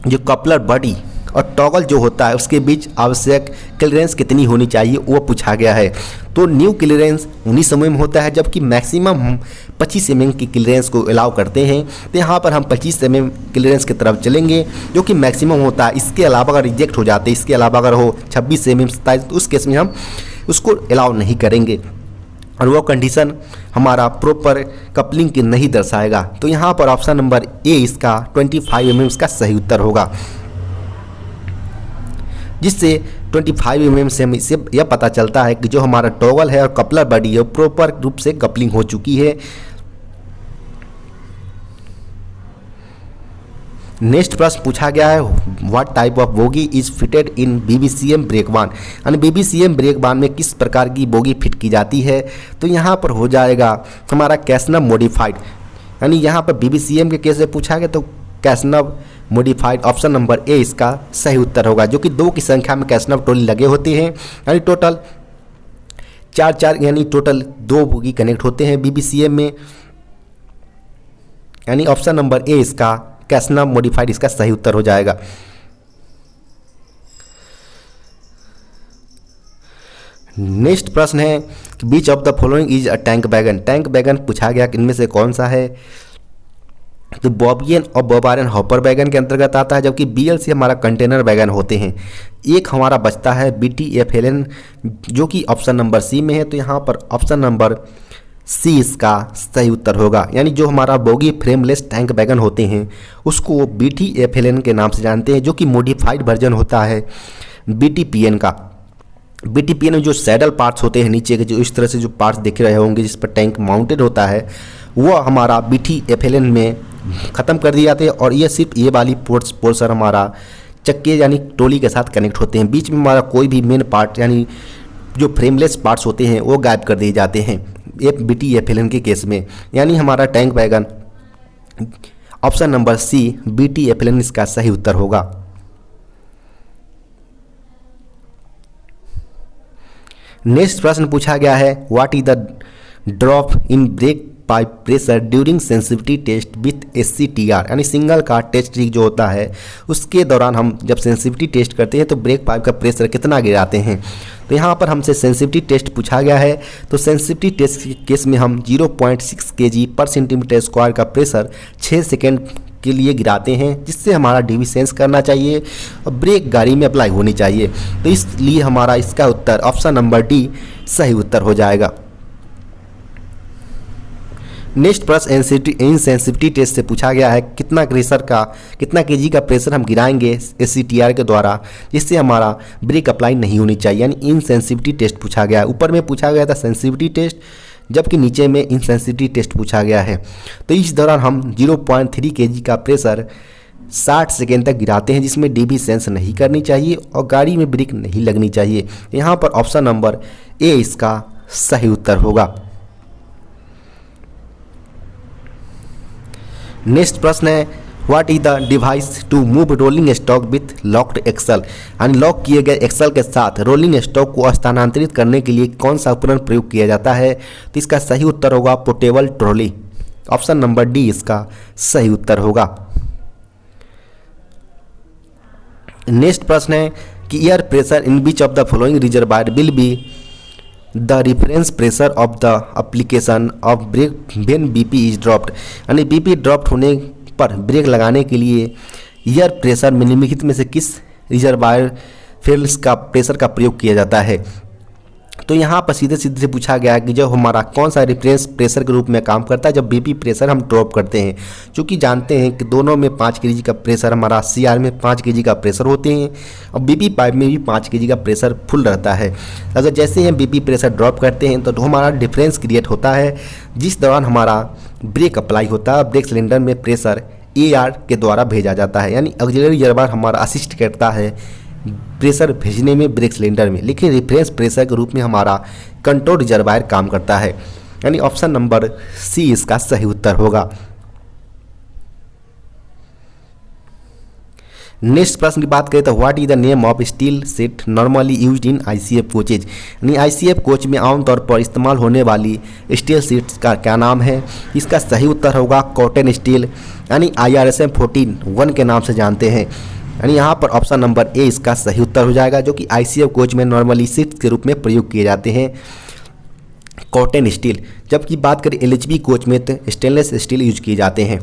जो कपलर बॉडी और टॉगल जो होता है उसके बीच आवश्यक क्लियरेंस कितनी होनी चाहिए वो पूछा गया है। तो न्यू क्लियरेंस 19 mm होता है, जबकि मैक्सिमम हम 25 mm की क्लियरेंस को अलाउ करते हैं। तो यहाँ पर हम 25 mm क्लियरेंस की तरफ चलेंगे जो कि मैक्सिमम होता है। इसके अलावा अगर रिजेक्ट हो जाते, इसके अलावा अगर हो 26 mm 27, तो उस केस में हम उसको अलाउ नहीं करेंगे और वो कंडीशन हमारा प्रॉपर कपलिंग की नहीं दर्शाएगा। तो यहाँ पर ऑप्शन नंबर ए इसका 25 mm इसका सही उत्तर होगा, जिससे 25 mm से हमें इससे यह पता चलता है कि जो हमारा टॉगल है और कपलर बॉडी है प्रॉपर रूप से कपलिंग हो चुकी है। नेक्स्ट प्रश्न पूछा गया है what type of bogie is fitted in BBCM brake van, यानी BBCM ब्रेक वान में किस प्रकार की बोगी फिट की जाती है। तो यहाँ पर हो जाएगा हमारा कैसनव मॉडिफाइड, यानी यहाँ पर BBCM के केस से पूछा गया तो कैसनव मॉडिफाइड ऑप्शन नंबर ए इसका सही उत्तर होगा, जो कि 2 की संख्या में कैसनव ट्रॉली लगे होते हैं, यानी टोटल 4 यानी टोटल 2 बोगी कनेक्ट होते हैं BBCM में, यानी ऑप्शन नंबर ए इसका कैसनव मॉडिफाइड इसका सही उत्तर हो जाएगा। नेक्स्ट प्रश्न है कि which of the following is a tank wagon. Tank wagon पूछा गया कि इनमें से कौन सा है। तो बॉबियन और बॉबारन हॉपर वैगन के अंतर्गत आता है, जबकि BLC हमारा कंटेनर वैगन होते हैं। एक हमारा बचता है BTFLN जो कि ऑप्शन नंबर सी में है। तो यहाँ पर ऑप्शन नंबर सी इसका सही उत्तर होगा, यानी जो हमारा बोगी फ्रेमलेस टैंक वैगन होते हैं उसको BTFLN के नाम से जानते हैं, जो कि मॉडिफाइड वर्जन होता है BTPN का। BTPN में जो सैडल पार्ट्स होते हैं नीचे के, जो इस तरह से जो पार्ट्स दिख रहे होंगे जिस पर टैंक माउंटेड होता है, वो हमारा BTFLN में ख़त्म कर दिए जाते हैं और ये सिर्फ ये वाली पोर्शन हमारा चक्के यानी ट्रॉली के साथ कनेक्ट होते हैं। बीच में हमारा कोई भी मेन पार्ट यानी जो फ्रेमलेस पार्ट्स होते हैं वो गायब कर दिए जाते हैं BTFLN के केस में, यानी हमारा tank wagon option number C BTFLN इसका सही उत्तर होगा। नेक्स्ट प्रश्न पूछा गया है what is the drop in brake pipe pressure during sensitivity test with SCTR, यानी सिंगल कार टेस्ट ट्रिक जो होता है उसके दौरान हम जब सेंसिटिविटी टेस्ट करते हैं तो ब्रेक पाइप का प्रेशर कितना गिराते हैं। तो यहाँ पर हमसे सेंसिटिविटी टेस्ट पूछा गया है। तो सेंसिटिविटी टेस्ट के केस में हम 0.6 kg/cm² का प्रेशर 6 सेकेंड के लिए गिराते हैं, जिससे हमारा DV सेंस करना चाहिए और ब्रेक गाड़ी में अप्लाई होनी चाहिए। तो इसलिए हमारा इसका उत्तर ऑप्शन नंबर डी सही उत्तर हो जाएगा। नेक्स्ट प्रश्न इनसेंसिटिविटी टेस्ट से पूछा गया है कितना kg का प्रेशर हम गिराएंगे SCTR के द्वारा जिससे हमारा ब्रेक अप्लाई नहीं होनी चाहिए, यानी इनसेंसिटिविटी टेस्ट पूछा गया है। ऊपर में पूछा गया था सेंसिटिविटी टेस्ट, जबकि नीचे में इनसेंसिटिविटी टेस्ट पूछा गया है। तो इस दौरान हम 0.3 kg का प्रेशर 60 सेकेंड तक गिराते हैं, जिसमें DV सेंस नहीं करनी चाहिए और गाड़ी में ब्रेक नहीं लगनी चाहिए। यहाँ पर ऑप्शन नंबर ए इसका सही उत्तर होगा। नेक्स्ट प्रश्न है what is the device to move rolling stock with locked axle, यानी लॉक किए गए एक्सल के साथ रोलिंग स्टॉक को स्थानांतरित करने के लिए कौन सा उपकरण प्रयोग किया जाता है। तो इसका सही उत्तर होगा portable trolley, option number D इसका सही उत्तर होगा। नेक्स्ट प्रश्न है कि air pressure in which of the following reservoir will be the reference pressure of the application of brake when BP is dropped, यानी BP ड्रॉप्ड होने पर ब्रेक लगाने के लिए एयर प्रेशर निम्नलिखित में से किस रिजर्वायर फेल्स का प्रेशर का प्रयोग किया जाता है। तो यहाँ पर सीधे से पूछा गया है कि जब हमारा कौन सा रेफरेंस प्रेशर के रूप में काम करता है जब BP प्रेशर हम ड्रॉप करते हैं, क्योंकि जानते हैं कि दोनों में 5 kg का प्रेशर, हमारा CR में 5 kg का प्रेशर होते हैं और BP पाइप में भी 5 kg का प्रेशर फुल रहता है। अगर जैसे ही हम BP प्रेशर ड्रॉप करते हैं तो हमारा डिफरेंस क्रिएट होता है, जिस दौरान हमारा ब्रेक अप्लाई होता है। ब्रेक सिलेंडर में प्रेशर AR के द्वारा भेजा जाता है, यानी ऑक्सिलरी रिजर्वायर हमारा असिस्ट करता है प्रेशर भेजने में ब्रेक सिलेंडर में, लेकिन रेफरेंस प्रेशर के रूप में हमारा कंट्रोल रिजर्वायर काम करता है, यानी ऑप्शन नंबर सी इसका सही उत्तर होगा। नेक्स्ट प्रश्न की बात करें तो what is the name of steel set normally used in ICF coaches, यानी ICF कोच में आमतौर पर इस्तेमाल होने वाली स्टील सीट्स का क्या नाम है। इसका सही उत्तर होगा कॉटन स्टील, यानी IRSM 14 1 के नाम से जानते हैं। यानी यहाँ पर ऑप्शन नंबर ए इसका सही उत्तर हो जाएगा, जो कि आईसीएफ कोच में नॉर्मली सीट के रूप में प्रयोग किए जाते हैं कॉटन स्टील। जबकि बात करें एलएचबी कोच में तो स्टेनलेस स्टील यूज किए जाते हैं।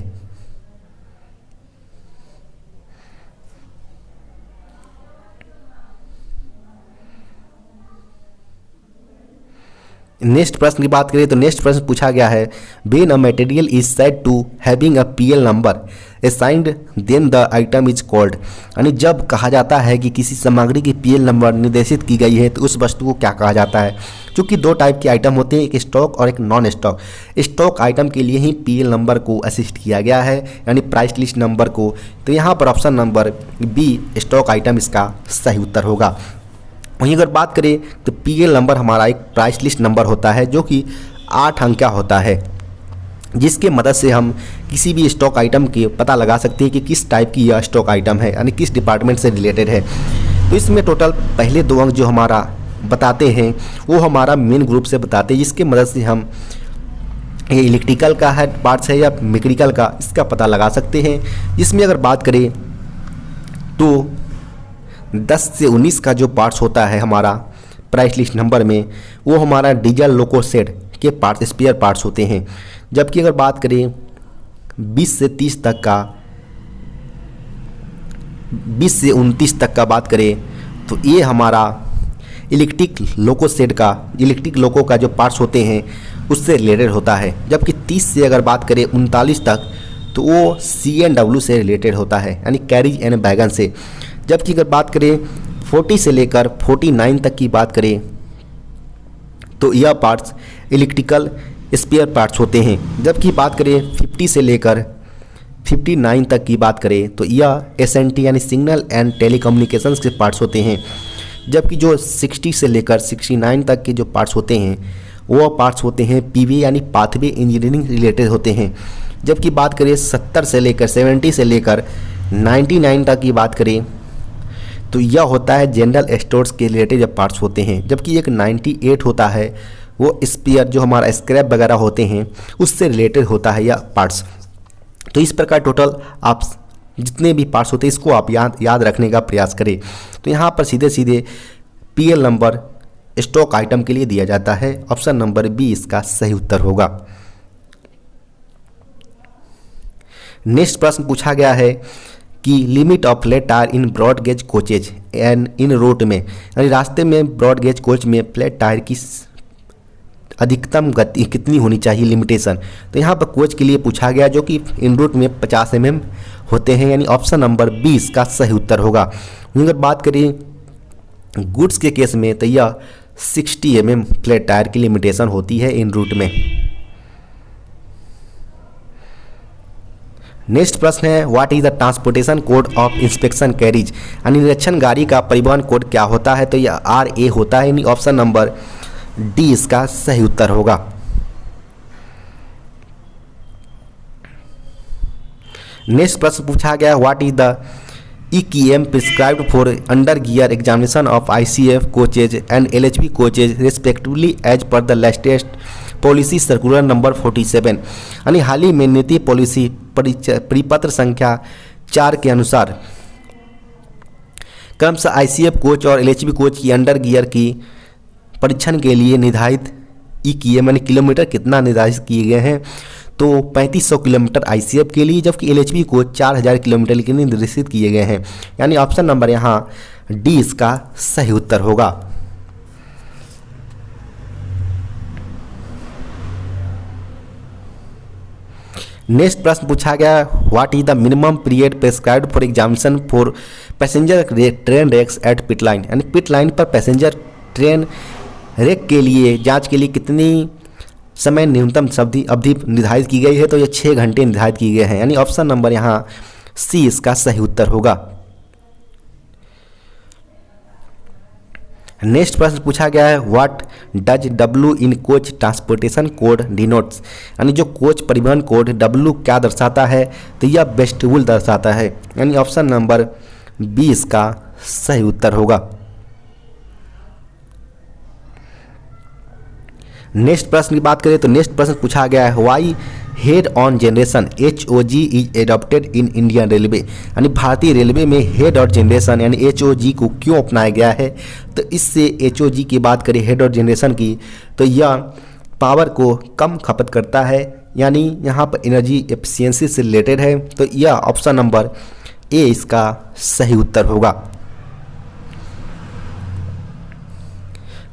नेक्स्ट प्रश्न की बात करें तो नेक्स्ट प्रश्न पूछा गया है, when a material is said to having a PL number assigned then the item is called. यानी जब कहा जाता है कि किसी सामग्री की पीएल नंबर निर्देशित की गई है तो उस वस्तु को क्या कहा जाता है। क्योंकि दो टाइप के आइटम होते हैं, एक स्टॉक और एक नॉन स्टॉक। स्टॉक आइटम के लिए ही पीएल नंबर को असिस्ट किया गया है, यानी प्राइस लिस्ट नंबर को। तो यहाँ पर option number B stock item इसका सही उत्तर होगा। वहीं अगर बात करें तो पीएल नंबर हमारा एक प्राइस लिस्ट नंबर होता है जो कि 8 अंक का होता है, जिसके मदद से हम किसी भी स्टॉक आइटम के पता लगा सकते हैं कि किस टाइप की यह स्टॉक आइटम है, यानी किस डिपार्टमेंट से रिलेटेड है। तो इसमें टोटल पहले 2 अंक जो हमारा बताते हैं वो हमारा मेन ग्रुप से बताते हैं, जिसके मदद से हम ये इलेक्ट्रिकल का है पार्ट्स है या मैकेनिकल का, इसका पता लगा सकते हैं। इसमें अगर बात करें तो 10 से 19 का जो पार्ट्स होता है हमारा प्राइस लिस्ट नंबर में, वो हमारा डीजल लोको सेट के पार्ट्स स्पेयर पार्ट्स होते हैं। जबकि अगर बात करें 20 से 30 तक का, 20 से 29 तक का बात करें तो ये हमारा इलेक्ट्रिक लोको सेट का, इलेक्ट्रिक लोको का जो पार्ट्स होते हैं उससे रिलेटेड होता है। जबकि 30 से अगर बात करें 39 तक तो वो CNW से रिलेटेड होता है, यानी कैरिज एंड वैगन से। जबकि अगर बात करें 40 से लेकर 49 तक की बात करें तो यह पार्ट्स इलेक्ट्रिकल स्पेयर पार्ट्स होते हैं। जबकि बात करें 50 से लेकर 59 तक की बात करें तो यह SNT यानी सिग्नल एंड टेलीकम्युनिकेशंस के पार्ट्स होते हैं। जबकि जो 60 से लेकर 69 तक के जो पार्ट्स होते हैं वो पार्ट्स होते हैं PV यानी पाथवे इंजीनियरिंग रिलेटेड होते हैं। जबकि बात करें 70 से लेकर 70 से लेकर 99 तक की बात करें तो यह होता है जनरल स्टोर्स के रिलेटेड जब पार्ट्स होते हैं। जबकि एक 98 होता है वो स्पेयर जो हमारा स्क्रैप वगैरह होते हैं उससे रिलेटेड होता है यह पार्ट्स। तो इस प्रकार टोटल आप जितने भी पार्ट्स होते हैं इसको आप याद रखने का प्रयास करें। तो यहाँ पर सीधे सीधे पीएल नंबर स्टॉक आइटम के लिए दिया जाता है। ऑप्शन नंबर बी इसका सही उत्तर होगा। नेक्स्ट प्रश्न पूछा गया है कि limit of flat tyre in broad gauge coaches and in route में, यानी रास्ते में ब्रॉड गेज कोच में फ्लैट टायर की अधिकतम गति कितनी होनी चाहिए, लिमिटेशन। तो यहाँ पर कोच के लिए पूछा गया जो कि इन रूट में 50 mm होते हैं, यानी ऑप्शन नंबर 20 का सही उत्तर होगा। अगर बात करें गुड्स के केस में तो यह 60 mm फ्लैट टायर की लिमिटेशन होती है इन रूट में। नेक्स्ट प्रश्न है what is the transportation code of inspection carriage, यानी निरीक्षण गाड़ी का परिवहन कोड क्या होता है। तो यह RA होता है, यानी ऑप्शन नंबर डी इसका सही उत्तर होगा। नेक्स्ट प्रश्न पूछा गया what is the EKM prescribed for under gear examination of ICF coaches and LHB coaches respectively as per the latest policy circular number 47, यानी हाल ही में नीति पॉलिसी परिपत्र संख्या 4 के अनुसार क्रमशः ICF कोच और LHB कोच की अंडर गियर की परीक्षण के लिए निर्धारित EKM यानी किलोमीटर कितना निर्धारित किए गए हैं। तो 3500 किलोमीटर ICF के लिए, जबकि LHB को 4000 किलोमीटर के लिए निर्देशित किए गए हैं, यानी ऑप्शन नंबर यहाँ डी इसका सही उत्तर होगा। नेक्स्ट प्रश्न पूछा गया what is the minimum period prescribed for examination for passenger train rakes at pit line, यानी पिट लाइन पर पैसेंजर ट्रेन रेक के लिए जांच के लिए कितनी समय न्यूनतम अवधि निर्धारित की गई है। तो ये 6 घंटे निर्धारित किए गए हैं, यानी ऑप्शन नंबर यहाँ सी इसका सही उत्तर होगा। नेक्स्ट प्रश्न पूछा गया है what does W in coach transportation code denotes, यानी जो कोच परिवहन कोड W क्या दर्शाता है। तो यह वेस्टिब्यूल दर्शाता है, यानी ऑप्शन नंबर बी इसका सही उत्तर होगा। नेक्स्ट प्रश्न की बात करें तो नेक्स्ट प्रश्न पूछा गया है why head on generation HOG is adopted in Indian railway, यानी भारतीय रेलवे में हेड और जनरेशन यानी HOG को क्यों अपनाया गया है? तो इससे HOG की बात करें, हेड और जनरेशन की, तो यह पावर को कम खपत करता है, यानी यहाँ पर एनर्जी एफिशिएंसी से रिलेटेड है। तो यह ऑप्शन नंबर ए इसका सही उत्तर होगा।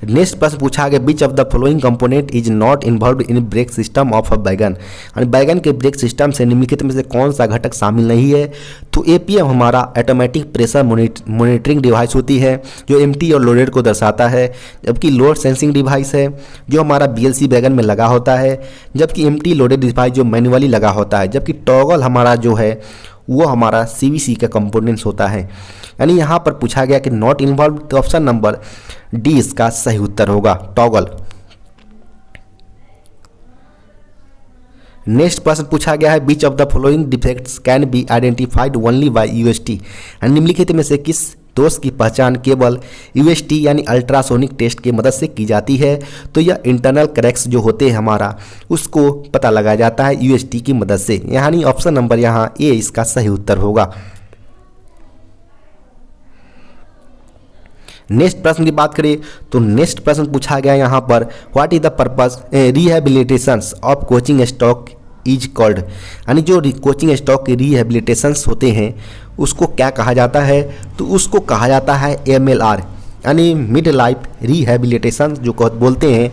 नेक्स्ट प्रश्न पूछा गया, which of the following component is not involve in brake system of a बैगन, यानी बैगन के ब्रेक सिस्टम से निम्नलिखित में से कौन सा घटक शामिल नहीं है? तो APM हमारा ऑटोमेटिक प्रेशर मॉनिटरिंग डिवाइस होती है जो एम्प्टी और लोडेड को दर्शाता है, जबकि लोड सेंसिंग डिवाइस है जो हमारा BLC बैगन में लगा होता है, जबकि एम्प्टी लोडेड डिवाइस जो मैनुअली लगा होता है, जबकि टॉगल हमारा जो है वो हमारा CVC का कंपोनेंट्स होता है। यानी यहाँ पर पूछा गया कि नॉट इन्वॉल्व, तो ऑप्शन नंबर डी इसका सही उत्तर होगा, टॉगल। नेक्स्ट प्रश्न पूछा गया है, which of the following defects can be identified only by UST, निम्नलिखित में से किस दोष की पहचान केवल UST यानी अल्ट्रासोनिक टेस्ट की मदद से की जाती है? तो यह इंटरनल क्रैक्स जो होते हैं हमारा, उसको पता लगाया जाता है UST की मदद से, यानी ऑप्शन नंबर यहाँ ए इसका सही उत्तर होगा। नेक्स्ट प्रश्न की बात करें तो नेक्स्ट प्रश्न पूछा गया यहाँ पर, what is the purpose rehabilitations of coaching stock is called, यानी जो कोचिंग स्टॉक के रिहेबिलिटेशंस होते हैं उसको क्या कहा जाता है? तो उसको कहा जाता है MLR, यानी मिड लाइफ रिहेबिलिटेशन जो बोलते हैं,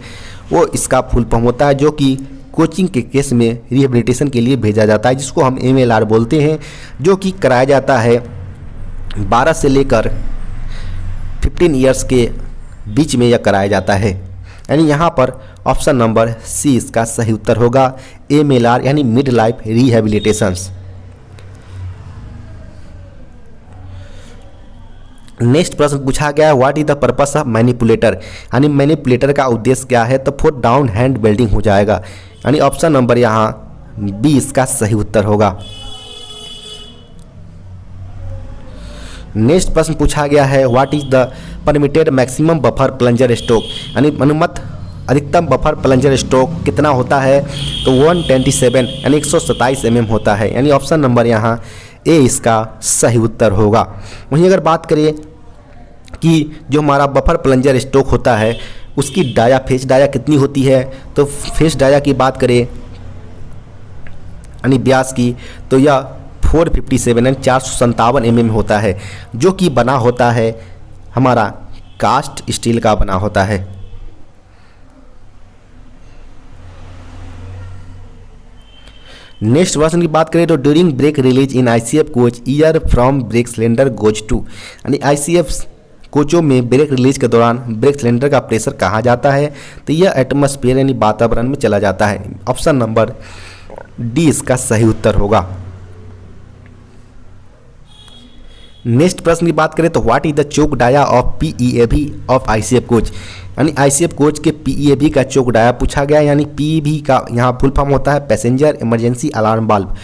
वो इसका फुल फॉर्म होता है, जो कि कोचिंग के केस में रिहेबिलिटेशन के लिए भेजा जाता है, जिसको हम MLR बोलते हैं, जो कि कराया जाता है 12 से लेकर 15 ईयर्स के बीच में यह कराया जाता है। यानी यहाँ पर ऑप्शन नंबर सी इसका सही उत्तर होगा, MLR यानी मिड लाइफ रिहेबिलिटेशंस। नेक्स्ट प्रश्न पूछा गया है, what is the purpose of manipulator, यानी मैनिपुलेटर का उद्देश्य क्या है? तो फुट डाउन हैंड बेल्डिंग हो जाएगा, यानी ऑप्शन नंबर यहाँ बी इसका सही उत्तर होगा। नेक्स्ट प्रश्न पूछा गया है, what is the permitted maximum buffer plunger stroke, यानी अनुमत अधिकतम बफर प्लंजर स्ट्रोक कितना होता है? तो 127 यानी 127 mm होता है, यानी ऑप्शन नंबर यहाँ ए इसका सही उत्तर होगा। वहीं अगर बात करें कि जो हमारा बफर प्लंजर स्ट्रोक होता है उसकी डाया फेस डाया कितनी होती है? तो फेस डाया की बात करें यानी व्यास की, तो यह 457 यानी 457 mm होता है, जो कि बना होता है हमारा कास्ट स्टील का बना होता है। नेक्स्ट वर्जन की बात करें तो during brake release in ICF coach air from brake cylinder goes to, यानी ICF कोचों में ब्रेक रिलीज के दौरान ब्रेक सिलेंडर का प्रेशर कहाँ जाता है? तो यह एटमॉस्फेयर यानी वातावरण में चला जाता है, ऑप्शन नंबर डी इसका सही उत्तर होगा। नेक्स्ट प्रश्न की बात करें तो what is the choke dia of PEAB of ICF coach, यानी ICF कोच के PEAB का चोक डाया पूछा गया, यानी PEAB का यहाँ फुल फॉर्म होता है पैसेंजर इमरजेंसी अलार्म बल्ब,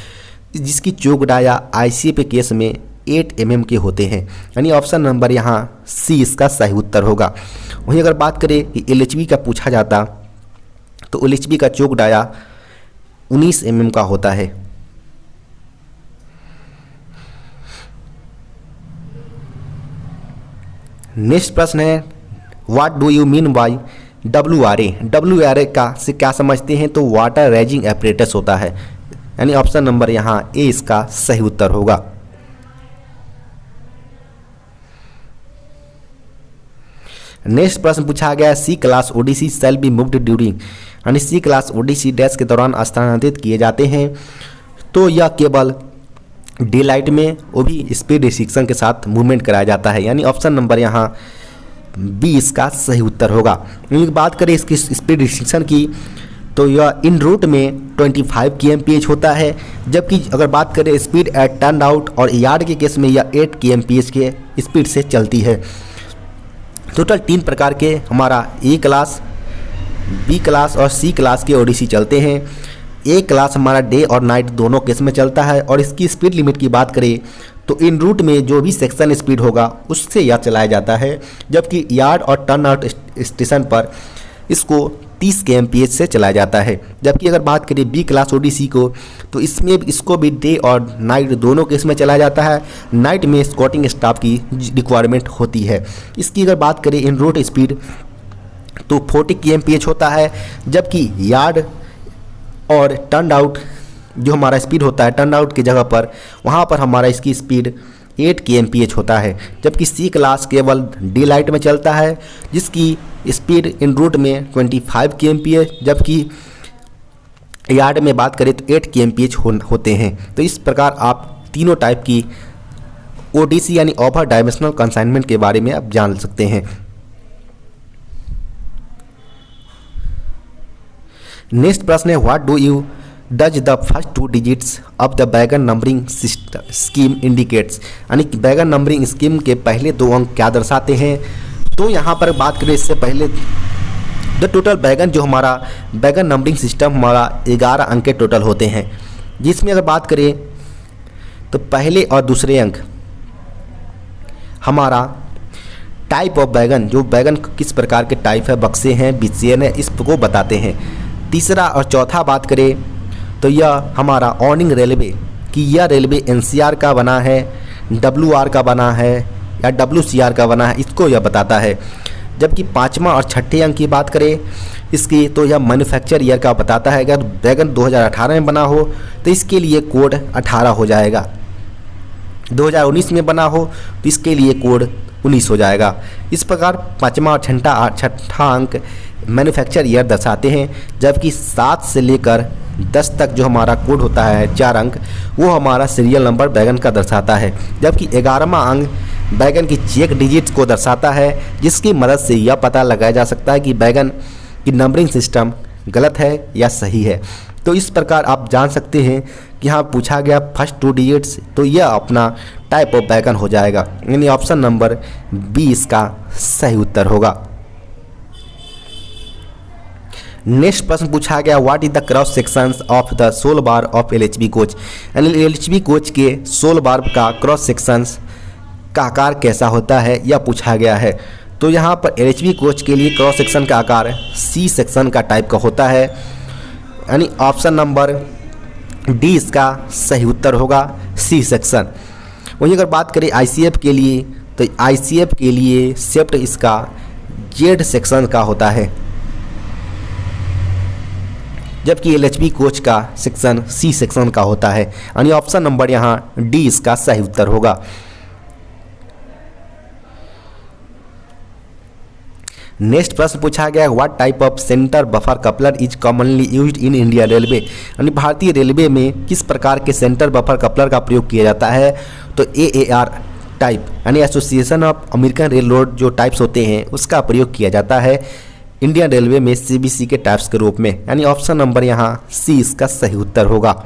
जिसकी चोक डाया ICF के केस में 8 mm के होते हैं, यानी ऑप्शन नंबर यहाँ सी इसका सही उत्तर होगा। वहीं अगर बात करें कि LHB का पूछा जाता तो LHB का चोक डाया 19 mm का होता है। नेक्स्ट प्रश्न है, what do you mean by WRA, WRA का से क्या समझते हैं? तो वाटर रेजिंग एपरेटस होता है, यानी ऑप्शन नंबर यहाँ ए इसका सही उत्तर होगा। नेक्स्ट प्रश्न पूछा गया, C class ODC shall be moved during, यानी C क्लास ODC डैश के दौरान स्थानांतरित किए जाते हैं, तो यह केवल डे लाइट में वो भी स्पीड रिस्ट्रिक्शन के साथ मूवमेंट कराया जाता है, यानी ऑप्शन नंबर यहाँ बी इसका सही उत्तर होगा। बात करें इसकी स्पीड रिस्ट्रिक्शन की तो यह इन रूट में 25 kmph होता है, जबकि अगर बात करें स्पीड एट टर्न आउट और यार्ड के केस में यह 8 kmph के स्पीड से चलती है। टोटल 3 प्रकार के हमारा ए क्लास, बी क्लास और सी क्लास के ODC चलते हैं। ए क्लास हमारा डे और नाइट दोनों केस में चलता है, और इसकी स्पीड लिमिट की बात करें तो इन रूट में जो भी सेक्शन स्पीड होगा उससे यह चलाया जाता है, जबकि यार्ड और टर्न आउट स्टेशन पर इसको 30 kmph से चलाया जाता है। जबकि अगर बात करें बी क्लास ओडीसी को, तो इसमें इसको भी डे और नाइट दोनों केस में चलाया जाता है। नाइट में स्कॉटिंग स्टाफ की रिक्वायरमेंट होती है। इसकी अगर बात करें इन रूट स्पीड तो 40 kmph होता है, जबकि यार्ड और टर्न आउट जो हमारा स्पीड होता है टर्न आउट की जगह पर, वहाँ पर हमारा इसकी स्पीड 8 kmph होता है। जबकि सी क्लास केवल डे लाइट में चलता है, जिसकी स्पीड इन रूट में 25 kmph, जबकि यार्ड में बात करें तो 8 kmph होते हैं। तो इस प्रकार आप तीनों टाइप की ओडीसी यानी ओवर डायमेंशनल कंसाइनमेंट के बारे में आप जान सकते हैं। नेक्स्ट प्रश्न है what do you does the first 2 digits of the wagon numbering scheme indicates, यानी कि वैगन नंबरिंग स्कीम के पहले 2 अंक क्या दर्शाते हैं। तो यहाँ पर बात करें इससे पहले द टोटल वैगन जो हमारा वैगन नंबरिंग सिस्टम हमारा 11 अंक के टोटल होते हैं, जिसमें अगर बात करें तो पहले और दूसरे अंक हमारा टाइप ऑफ वैगन, जो वैगन किस प्रकार के टाइप है, बक्से हैं, बिचेन है, इसको बताते हैं। तीसरा और चौथा बात करें तो यह हमारा ऑनिंग रेलवे कि यह रेलवे एनसीआर का बना है, डब्ल्यूआर का बना है या डब्ल्यूसीआर का बना है, इसको यह बताता है। जबकि पाँचवा और छठे अंक की बात करें इसकी तो यह मैन्युफैक्चर ईयर का बताता है। अगर वैगन 2018 में बना हो तो इसके लिए कोड 18 हो जाएगा, 2019 में बना हो तो इसके लिए कोड 19 हो जाएगा। इस प्रकार पाँचवा और छठा अंक मैन्युफैक्चर ईयर दर्शाते हैं। जबकि 7 से लेकर 10 तक जो हमारा कोड होता है 4 अंक, वो हमारा सीरियल नंबर वैगन का दर्शाता है। जबकि 11वां अंक वैगन की चेक डिजिट्स को दर्शाता है, जिसकी मदद से यह पता लगाया जा सकता है कि वैगन की नंबरिंग सिस्टम गलत है या सही है। तो इस प्रकार आप जान सकते हैं कि यहाँ पूछा गया फर्स्ट 2 डिजिट्स, तो यह अपना टाइप ऑफ वैगन हो जाएगा, यानी ऑप्शन नंबर बी इसका सही उत्तर होगा। नेक्स्ट प्रश्न पूछा गया what is the cross sections of the sole bar of LHB coach, यानी एलएचबी कोच के सोल बार का क्रॉस सेक्शंस का आकार कैसा होता है, यह पूछा गया है। तो यहाँ पर एलएचबी कोच के लिए क्रॉस सेक्शन का आकार सी सेक्शन का टाइप का होता है, यानी ऑप्शन नंबर डी इसका सही उत्तर होगा, सी सेक्शन। वहीं अगर बात करें आईसीएफ के लिए तो आईसीएफ के लिए शेफ्ट इसका जेड सेक्शन का होता है, जबकि एलएचबी कोच का सेक्शन सी सेक्शन का होता है, यानी ऑप्शन नंबर यहाँ डी इसका सही उत्तर होगा। नेक्स्ट प्रश्न पूछा गया what type of centre buffer coupler is commonly used in India railway, यानी भारतीय रेलवे में किस प्रकार के सेंटर बफर कपलर का प्रयोग किया जाता है। तो AAR टाइप यानी association of American rail road जो टाइप्स होते हैं उसका प्रयोग किया जाता है इंडियन रेलवे में CBC के टाइप्स के रूप में, यानी ऑप्शन नंबर यहाँ सी इसका सही उत्तर होगा।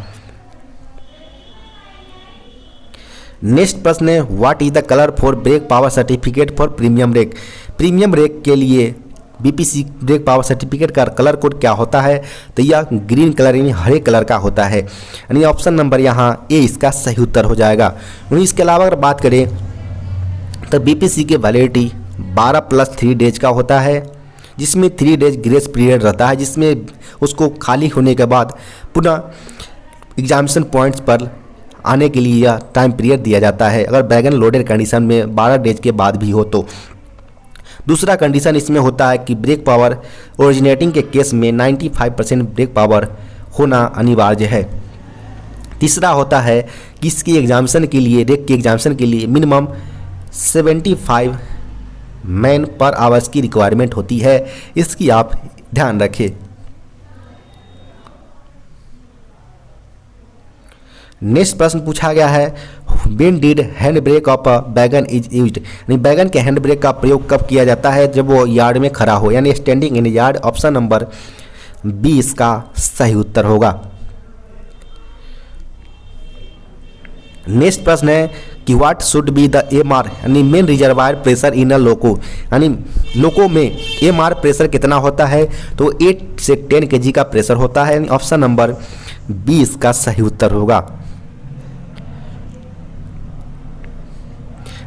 नेक्स्ट प्रश्न है what is the colour for brake power certificate for premium rake, premium rake के लिए BPC ब्रेक पावर सर्टिफिकेट का कलर कोड क्या होता है। तो यह ग्रीन कलर यानी हरे कलर का होता है, यानी ऑप्शन नंबर यहाँ ए इसका सही उत्तर हो जाएगा। वहीं इसके अलावा अगर बात करें तो BPC के वैलिडिटी 12+3 डेज का होता है, जिसमें 3 डेज ग्रेस पीरियड रहता है, जिसमें उसको खाली होने के बाद पुनः एग्जामिनेशन पॉइंट्स पर आने के लिए यह टाइम पीरियड दिया जाता है, अगर वैगन लोडेड कंडीशन में 12 डेज के बाद भी हो तो। दूसरा कंडीशन इसमें होता है कि ब्रेक पावर ओरिजिनेटिंग के केस में 95% ब्रेक पावर होना अनिवार्य है। तीसरा होता है कि इसकी एग्जामिनेशन के लिए रेक के एग्जामिनेशन के लिए मिनिमम 75 मैन पर आवर्स की रिक्वायरमेंट होती है, इसकी आप ध्यान रखें। नेक्स्ट प्रश्न पूछा गया है when did hand brake of a wagon is used, यानी वैगन के हैंड ब्रेक का प्रयोग कब किया जाता है, जब वो यार्ड में खड़ा हो, यानी standing in yard. Option number B इसका सही उत्तर होगा। नेक्स्ट प्रश्न है कि what should be the MR यानी main reservoir pressure in a loco, यानी लोको में MR प्रेशर कितना होता है। तो 8 से 10 kg का प्रेशर होता है, यानी ऑप्शन नंबर बी इसका सही उत्तर होगा।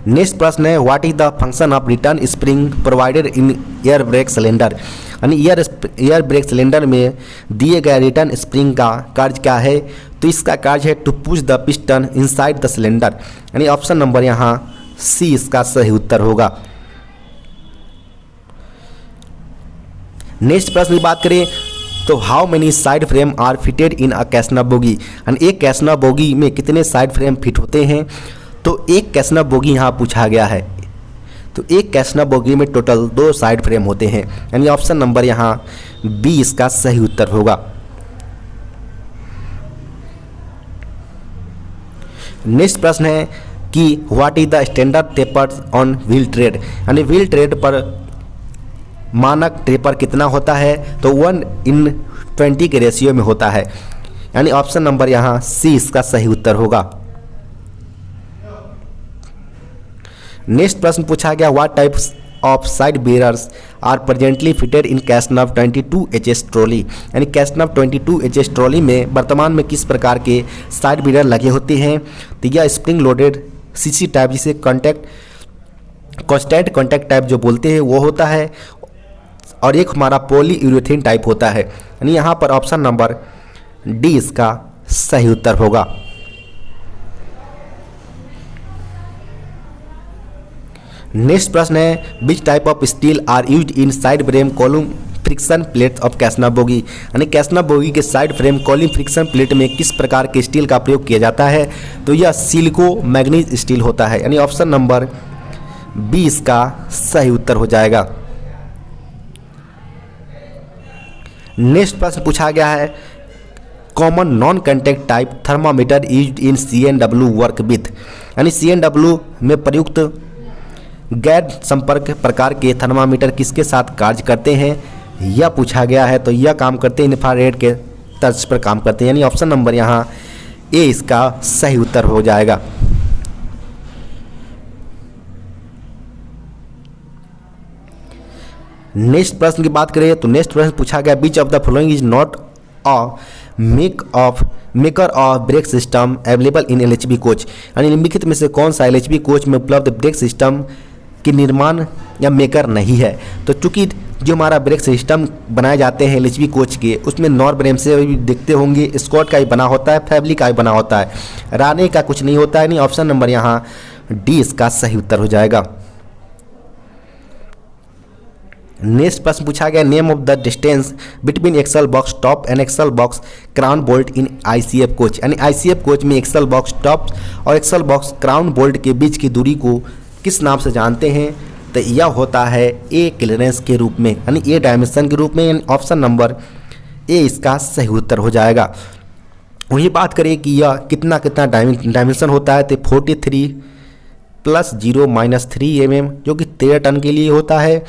नेक्स्ट प्रश्न है what is the function of return spring provided in air brake cylinder, यानी एयर ब्रेक सिलेंडर में दिए गए रिटर्न स्प्रिंग का कार्य क्या है? तो इसका कार्य है to push the piston inside the cylinder, यानी ऑप्शन नंबर यहाँ सी इसका सही उत्तर होगा। नेक्स्ट प्रश्न की बात करें तो how many side frame are fitted in a casnub bogie, यानी एक कैसना बोगी में कितने साइड फ्रेम फिट होते हैं? तो एक कैसना बोगी यहाँ पूछा गया है, तो एक कैसना बोगी में टोटल 2 साइड फ्रेम होते हैं, यानी ऑप्शन नंबर यहाँ बी इसका सही उत्तर होगा। नेक्स्ट प्रश्न है कि what is the standard taper on wheel trade, यानी व्हील ट्रेड पर मानक टेपर कितना होता है? तो 1:20 के रेशियो में होता है, यानी ऑप्शन नंबर यहाँ सी इसका सही उत्तर होगा। नेक्स्ट प्रश्न पूछा गया what types of side mirrors are presently fitted in casnub 22HS trolley, यानी कैसनव 22HS ट्रॉली में वर्तमान में किस प्रकार के साइड मिरर लगे होते हैं? तो यह स्प्रिंग लोडेड सीसी टाइप, जिसे कॉन्स्टेंट कॉन्टैक्ट टाइप जो बोलते हैं वो होता है, और एक हमारा पॉलीयूरेथेन टाइप होता है, यानी यहाँ पर ऑप्शन नंबर डी इसका सही उत्तर होगा। नेक्स्ट प्रश्न है which type of steel are used in side frame column friction plate of casnub bogie, यानी कैसना बोगी के side frame column friction plate में किस प्रकार के स्टील का प्रयोग किया जाता है? तो यह सिलिको मैग्नीज स्टील होता है, यानी ऑप्शन नंबर बी इसका सही उत्तर हो जाएगा। नेक्स्ट प्रश्न पूछा गया है common noun contact type thermometer used in CNW work with, यानी CNW में प्रयुक्त गैर संपर्क प्रकार के थर्मामीटर किसके साथ कार्य करते हैं? यह पूछा गया है, तो यह काम करते हैं इंफ्रारेड के तर्ज पर काम करते हैं, यानी ऑप्शन नंबर यहाँ ए इसका सही उत्तर हो जाएगा। नेक्स्ट प्रश्न की बात करें तो नेक्स्ट प्रश्न पूछा गया which of the following is not a maker of brake system available in LHB coach, यानी निम्नलिखित में से कौन सा LHB कोच में उपलब्ध ब्रेक सिस्टम के निर्माण या मेकर नहीं है? तो चूंकि जो हमारा ब्रेक सिस्टम बनाए जाते हैं LHB कोच के, उसमें नॉर ब्रेम से भी दिखते होंगे, स्कॉट का ही बना होता है, फैब्रिक का ही बना होता है, राने का कुछ नहीं होता है, यानी ऑप्शन नंबर यहाँ डी इसका सही उत्तर हो जाएगा। नेक्स्ट प्रश्न पूछा गया name of the distance between axle box top and axle box crown bolt in ICF coach, यानी ICF कोच में एक्सल बॉक्स टॉप और एक्सल बॉक्स क्राउन बोल्ट के बीच की दूरी को किस नाम से जानते हैं? तो यह होता है ए क्लियरेंस के रूप में, यानी ए डायमेंशन के रूप में, यानी ऑप्शन नंबर ए इसका सही उत्तर हो जाएगा। वही बात करें कि यह कितना डायमेंशन होता है, तो 43 + 0 - 3 mm जो कि 13 टन के लिए होता है,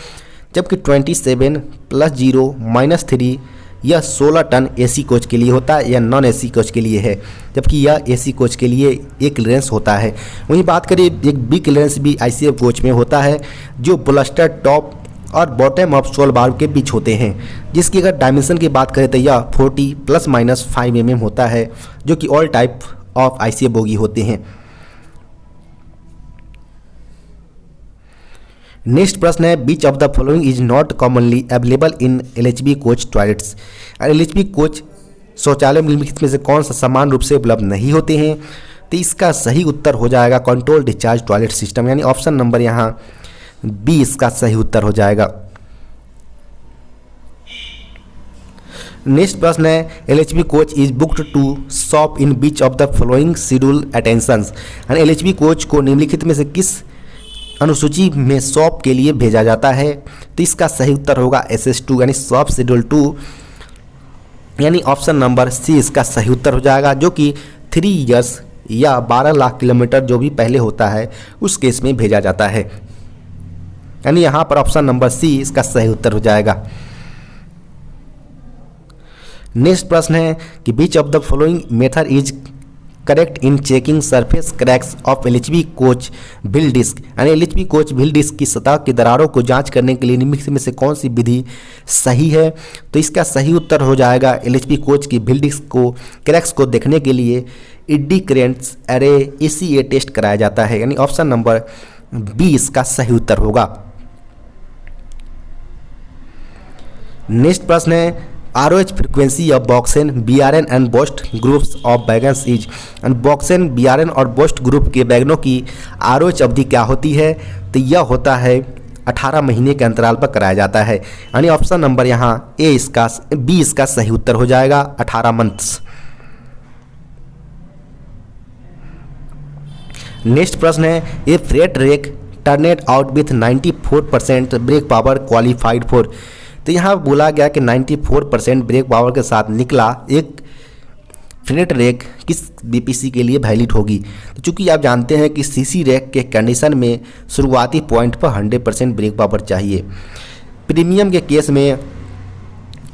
जबकि 27 + 0 - 3 यह 16 टन AC कोच के लिए होता है या नॉन AC कोच के लिए है, जबकि यह AC कोच के लिए एक क्लियरेंस होता है। वहीं बात करें एक बी क्लियरेंस भी ICF कोच में होता है, जो ब्लस्टर टॉप और बॉटम ऑफ सोल बार के बीच होते हैं, जिसकी अगर डायमेंशन की बात करें तो यह 40 ± 5 mm होता है, जो कि all type of ICF bogie होते हैं। नेक्स्ट प्रश्न है which of the following is not commonly available in LHB coach toilets, LHB coach शौचालय निम्नलिखित में से कौन सा समान रूप से उपलब्ध नहीं होते हैं? तो इसका सही उत्तर हो जाएगा कंट्रोल डिस्चार्ज टॉयलेट सिस्टम, यानी ऑप्शन नंबर यहाँ बी इसका सही उत्तर हो जाएगा। नेक्स्ट प्रश्न है LHB coach is booked to shop in which of the following schedule attentions, यानी LHB कोच को निम्नलिखित में से किस अनुसूची में शॉप के लिए भेजा जाता है? तो इसका सही उत्तर होगा SS2, यानी शॉप शेड्यूल 2, यानी ऑप्शन नंबर सी इसका सही उत्तर हो जाएगा, जो कि 3 ईयर्स या 12 लाख किलोमीटर जो भी पहले होता है उस केस में भेजा जाता है, यानी यहाँ पर ऑप्शन नंबर सी इसका सही उत्तर हो जाएगा। नेक्स्ट प्रश्न है कि which of the following method is correct in checking surface cracks of LHB coach wheel disc, यानी LHB कोच व्हील डिस्क की सतह की दरारों को जांच करने के लिए निम्नलिखित में से कौन सी विधि सही है? तो इसका सही उत्तर हो जाएगा LHB कोच की व्हील डिस्क को क्रैक्स को देखने के लिए eddy currents array ECA test कराया जाता है, यानी ऑप्शन नंबर बी इसका सही उत्तर होगा। नेक्स्ट प्रश्न है ROH frequency of BOXN BRN and BOST groups of wagons is. And BOXN BRN और बोस्ट ग्रुप के बैगनों की आरओएच अवधि क्या होती है? तो यह होता है 18 महीने के अंतराल पर कराया जाता है। यानी ऑप्शन नंबर यहाँ बी इसका सही उत्तर हो जाएगा, 18 मंथ्स। नेक्स्ट प्रश्न है a freight rake turned out with 94% brake power qualified for. तो यहाँ बोला गया कि 94% ब्रेक पावर के साथ निकला एक फ्रेट रेक किस बीपीसी के लिए वैलिड होगी? तो चूंकि आप जानते हैं कि सीसी रेक के कंडीशन में शुरुआती पॉइंट पर 100% ब्रेक पावर चाहिए। प्रीमियम के केस में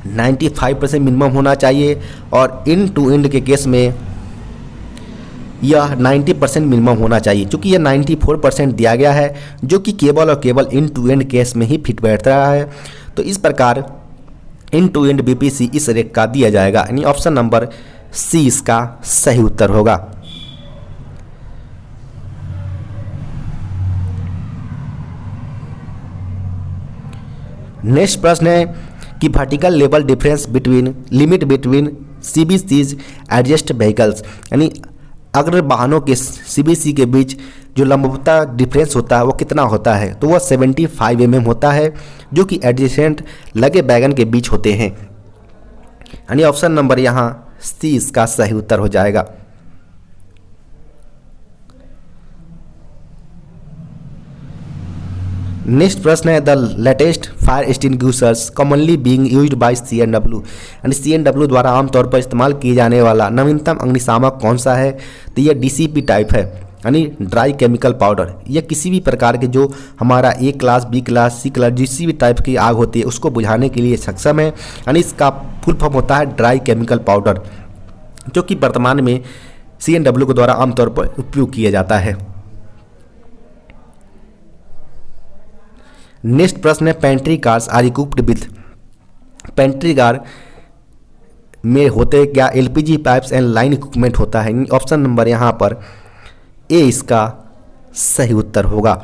95% मिनिमम होना चाहिए और इन टू एंड के केस में यह 90% मिनिमम होना चाहिए। चूँकि यह 94% दिया गया है जो कि केवल और केवल इन टू एंड केस में ही फिट बैठ रहा है, तो इस प्रकार इन टू एंड बीपीसी इस रेक का दिया जाएगा। यानी ऑप्शन नंबर सी इसका सही उत्तर होगा। नेक्स्ट प्रश्न है कि vertical level difference between limit between CBCs adjust vehicles. यानी अगर वाहनों के सीबीसी के बीच जो लंबवता डिफरेंस होता है वो कितना होता है? तो वह 75 mm होता है जो कि एडजेसेंट लगे वैगन के बीच होते हैं। यानी ऑप्शन नंबर यहाँ सी इसका सही उत्तर हो जाएगा। नेक्स्ट प्रश्न है the latest fire extinguishers commonly being used by CNW। यानी CNW द्वारा आमतौर पर इस्तेमाल किए जाने वाला नवीनतम अग्निशामक कौन सा है? तो यह DCP टाइप है, यानी ड्राई केमिकल पाउडर। यह किसी भी प्रकार के जो हमारा A class, B class, C class जिस भी टाइप की आग होती है उसको बुझाने के लिए सक्षम है। यानी इसका फुल फॉर्म होता है ड्राई केमिकल पाउडर, जो कि वर्तमान में CNW के द्वारा आमतौर पर उपयोग किया जाता है। नेक्स्ट प्रश्न है pantry cars are equipped with. Pantry car में होते क्या LPG pipes and line equipment होता है? ऑप्शन नंबर यहाँ पर ए इसका सही उत्तर होगा।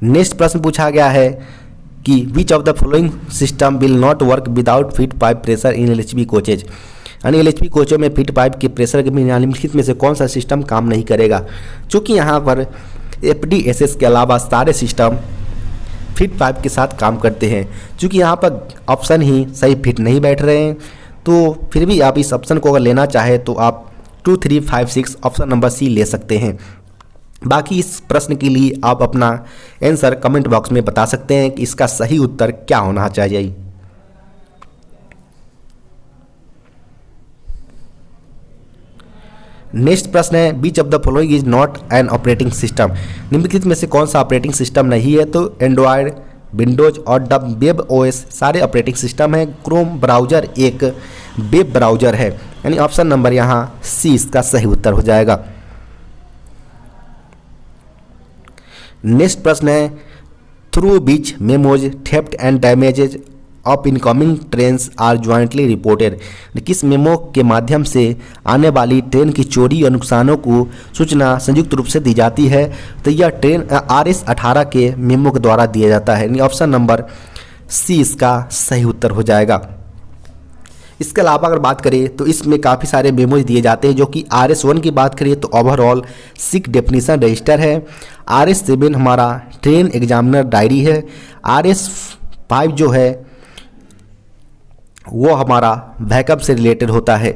नेक्स्ट प्रश्न पूछा गया है कि विच of the following system will not work without fit pipe pressure in LHP coaches. यानी LHP कोचों में फिट पाइप के प्रेशर के बिना निम्नलिखित में से कौन सा सिस्टम काम नहीं करेगा? चूँकि यहाँ पर FDSS के अलावा सारे सिस्टम फिट पाइप के साथ काम करते हैं। चूँकि यहाँ पर ऑप्शन ही सही फिट नहीं बैठ रहे हैं, तो फिर भी आप इस ऑप्शन को अगर लेना चाहें तो आप 2, 3, 5, 6 ऑप्शन नंबर सी ले सकते हैं। बाकी इस प्रश्न के लिए आप अपना आंसर कमेंट बॉक्स में बता सकते हैं कि इसका सही उत्तर क्या होना चाहिए। नेक्स्ट प्रश्न है which of the following is not an operating system. निम्नलिखित में से कौन सा ऑपरेटिंग सिस्टम नहीं है? तो एंड्रॉयड, विंडोज और वेब OS सारे ऑपरेटिंग सिस्टम है। क्रोम ब्राउजर एक वेब ब्राउजर है। यानी ऑप्शन नंबर यहाँ सी इसका सही उत्तर हो जाएगा। नेक्स्ट प्रश्न है through which memos theft and damages of incoming trains are jointly reported. किस मेमो के माध्यम से आने वाली ट्रेन की चोरी और नुकसानों को सूचना संयुक्त रूप से दी जाती है? तो यह ट्रेन RS 18 के मेमो के द्वारा दिया जाता है। ऑप्शन नंबर सी इसका सही उत्तर हो जाएगा। इसके अलावा अगर बात करें तो इसमें काफ़ी सारे मेमोज दिए जाते हैं, जो कि RS 1 की बात करें तो ओवरऑल सिक डेफिनेशन रजिस्टर है। RS 7 हमारा ट्रेन एग्जामिनर डायरी है। RS 5 जो है वो हमारा वैकम से रिलेटेड होता है,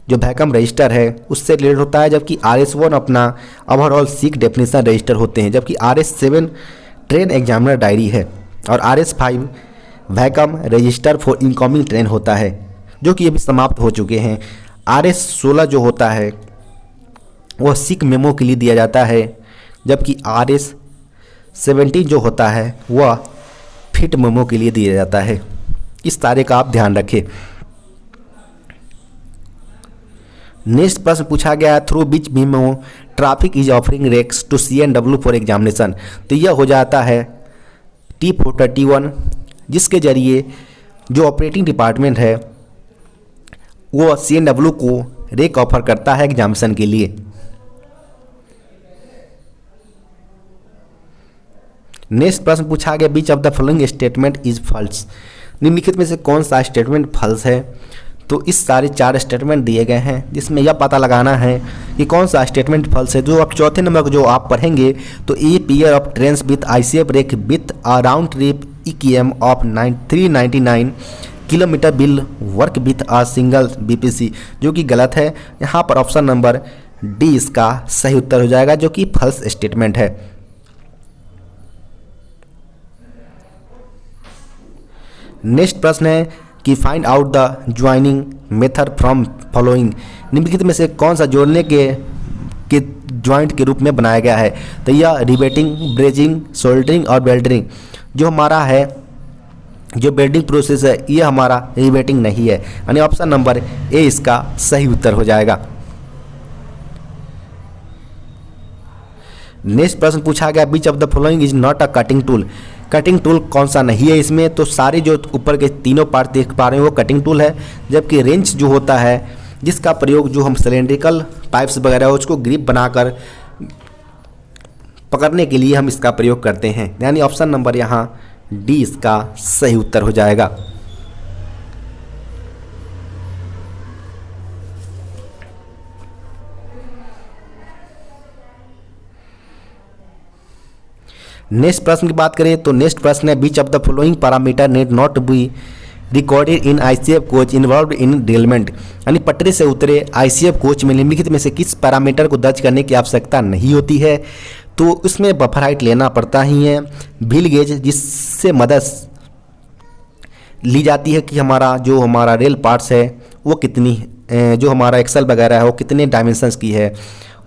जो वैकम रजिस्टर है उससे रिलेटेड होता है। जबकि RS 1 अपना ओवरऑल सिक डेफिनेशन रजिस्टर होते हैं। जबकि RS 7 ट्रेन एग्जामिनर डायरी है और RS 5 vacuum register for incoming train होता है, जो कि अभी समाप्त हो चुके हैं। RS 16 जो होता है वह सिक मेमो के लिए दिया जाता है, जबकि RS 17 जो होता है वह फिट मेमो के लिए दिया जाता है। इस तारे का आप ध्यान रखें। नेक्स्ट प्रश्न पूछा गया है through which memo traffic is offering rakes to CNW for examination. तो यह हो जाता है T431, जिसके जरिए जो ऑपरेटिंग डिपार्टमेंट है वो CNW को रेक ऑफर करता है एग्जामिनेशन के लिए। नेक्स्ट प्रश्न पूछा गया which of the following statement is false, निम्नलिखित में से कौन सा स्टेटमेंट फॉल्स है। तो इस सारे 4 स्टेटमेंट दिए गए हैं जिसमें यह पता लगाना है कि कौन सा स्टेटमेंट फॉल्स है। जो आप चौथे नंबर को जो आप पढ़ेंगे तो a pair of trains with ICF brake with a round trip EKM of 399 kilometre will work with a single BPC, जो कि गलत है। यहाँ पर ऑप्शन नंबर डी इसका सही उत्तर हो जाएगा, जो कि फॉल्स स्टेटमेंट है। नेक्स्ट प्रश्न है कि find out the joining method from following, निम्नलिखित में से कौन सा जोड़ने के ज्वाइंट के रूप में बनाया गया है। तो यह रिवेटिंग, ब्रेजिंग, सोल्डरिंग और वेल्डरिंग। जो हमारा है जो वेल्डिंग प्रोसेस है ये हमारा रिवेटिंग नहीं है, यानी ऑप्शन नंबर ए इसका सही उत्तर हो जाएगा। नेक्स्ट प्रश्न पूछा गया which of the following is not a cutting tool, cutting tool कौन सा नहीं है इसमें। तो सारे जो ऊपर के तीनों पार्ट देख पा रहे हैं वो कटिंग टूल है, जबकि रेंच जो होता है जिसका प्रयोग जो हम सिलेंड्रिकल पाइप्स वगैरह उसको ग्रिप बनाकर पकड़ने के लिए हम इसका प्रयोग करते हैं, यानी ऑप्शन नंबर यहाँ डी इसका सही उत्तर हो जाएगा। नेक्स्ट प्रश्न की बात करें तो नेक्स्ट प्रश्न है which of the following parameter need not be recorded in ICF coach involve in derailment, यानी पटरी से उतरे ICF कोच में निम्नलिखित में से किस पैरामीटर को दर्ज करने की आवश्यकता नहीं होती है। तो उसमें बफर हाइट लेना पड़ता ही है, व्हील गेज जिससे मदद ली जाती है कि हमारा रेल पार्ट्स है वो कितनी, जो हमारा एक्सल वगैरह है वो कितने डायमेंशंस की है,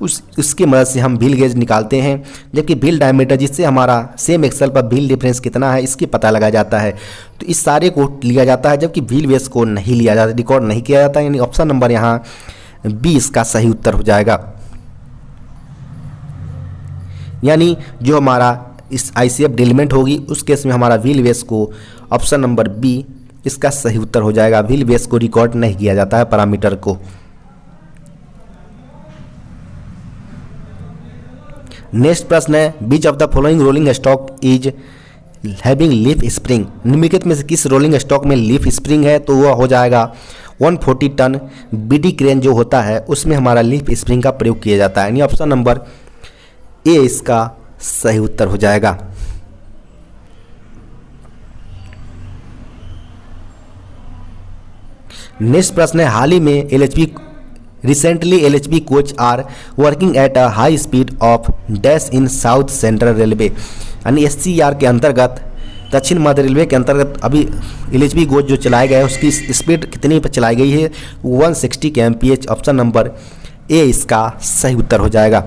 उसकी मदद से हम व्हील गेज निकालते हैं। जबकि व्हील डायमीटर जिससे हमारा सेम एक्सल पर व्हील डिफरेंस कितना है इसकी पता लगा जाता है। तो इस सारे को लिया जाता है, जबकि व्हील बेस को नहीं लिया जाता, रिकॉर्ड नहीं किया जाता, यानी ऑप्शन नंबर यहाँ बी इसका सही उत्तर हो जाएगा। यानी जो हमारा इस ICF डिरेलमेंट होगी उस केस में हमारा व्हील बेस को ऑप्शन नंबर बी इसका सही उत्तर हो जाएगा। व्हील बेस को रिकॉर्ड नहीं किया जाता है पैरामीटर को। नेक्स्ट प्रश्न है which of the following rolling stock is having leaf spring, निम्नलिखित में से किस रोलिंग स्टॉक में लीफ स्प्रिंग है। तो वह हो जाएगा 140 टन BD क्रेन जो होता है उसमें हमारा लीफ स्प्रिंग का प्रयोग किया जाता है, यानी ऑप्शन नंबर ए इसका सही उत्तर हो जाएगा। नेक्स्ट प्रश्न है हाल ही में recently LHB coach are working at a high speed of dash in South Central Railway, यानी SCR के अंतर्गत दक्षिण मध्य रेलवे के अंतर्गत अभी LHB कोच जो चलाए गए उसकी स्पीड कितनी पर चलाई गई है 160 kmph, ऑप्शन नंबर ए इसका सही उत्तर हो जाएगा।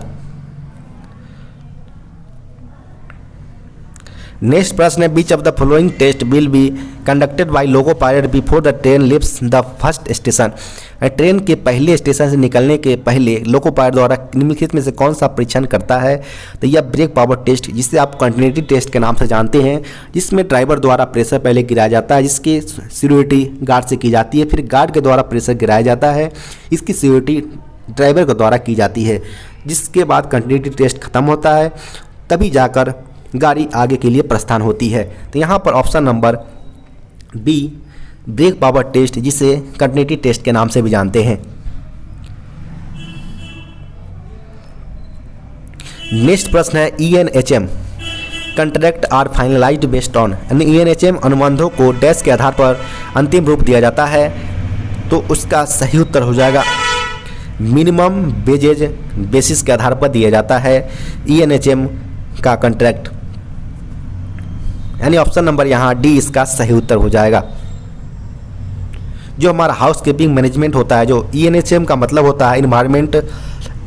नेक्स्ट प्रश्न है which of the following test will be conducted by loco pilot before the train leaves the first station, train के पहले स्टेशन से निकलने के पहले लोको पायलट द्वारा निम्नलिखित में से कौन सा परीक्षण करता है। तो यह ब्रेक पावर टेस्ट जिसे आप कंटिन्यूटी टेस्ट के नाम से जानते हैं, जिसमें ड्राइवर द्वारा प्रेशर पहले गिराया जाता है, जिसकी सिक्योरिटी गार्ड से की जाती है, फिर गार्ड के द्वारा प्रेशर गिराया जाता है, इसकी सिक्योरिटी ड्राइवर के द्वारा की जाती है, जिसके बाद कंटिन्यूटी टेस्ट खत्म होता है, तभी जाकर गाड़ी आगे के लिए प्रस्थान होती है। तो यहाँ पर option number B brake power test जिसे कंटिन्यूटी टेस्ट के नाम से भी जानते हैं। नेक्स्ट प्रश्न है ENHM contract are finalised based on, यानी ENHM अनुबंधों को डैश के आधार पर अंतिम रूप दिया जाता है। तो उसका सही उत्तर हो जाएगा मिनिमम वेजेज बेसिस के आधार पर दिया जाता है ENHM का कंट्रैक्ट, यानी ऑप्शन नंबर यहाँ डी इसका सही उत्तर हो जाएगा। जो हमारा हाउसकीपिंग मैनेजमेंट होता है, जो ENHM का मतलब होता है इन्वायरमेंट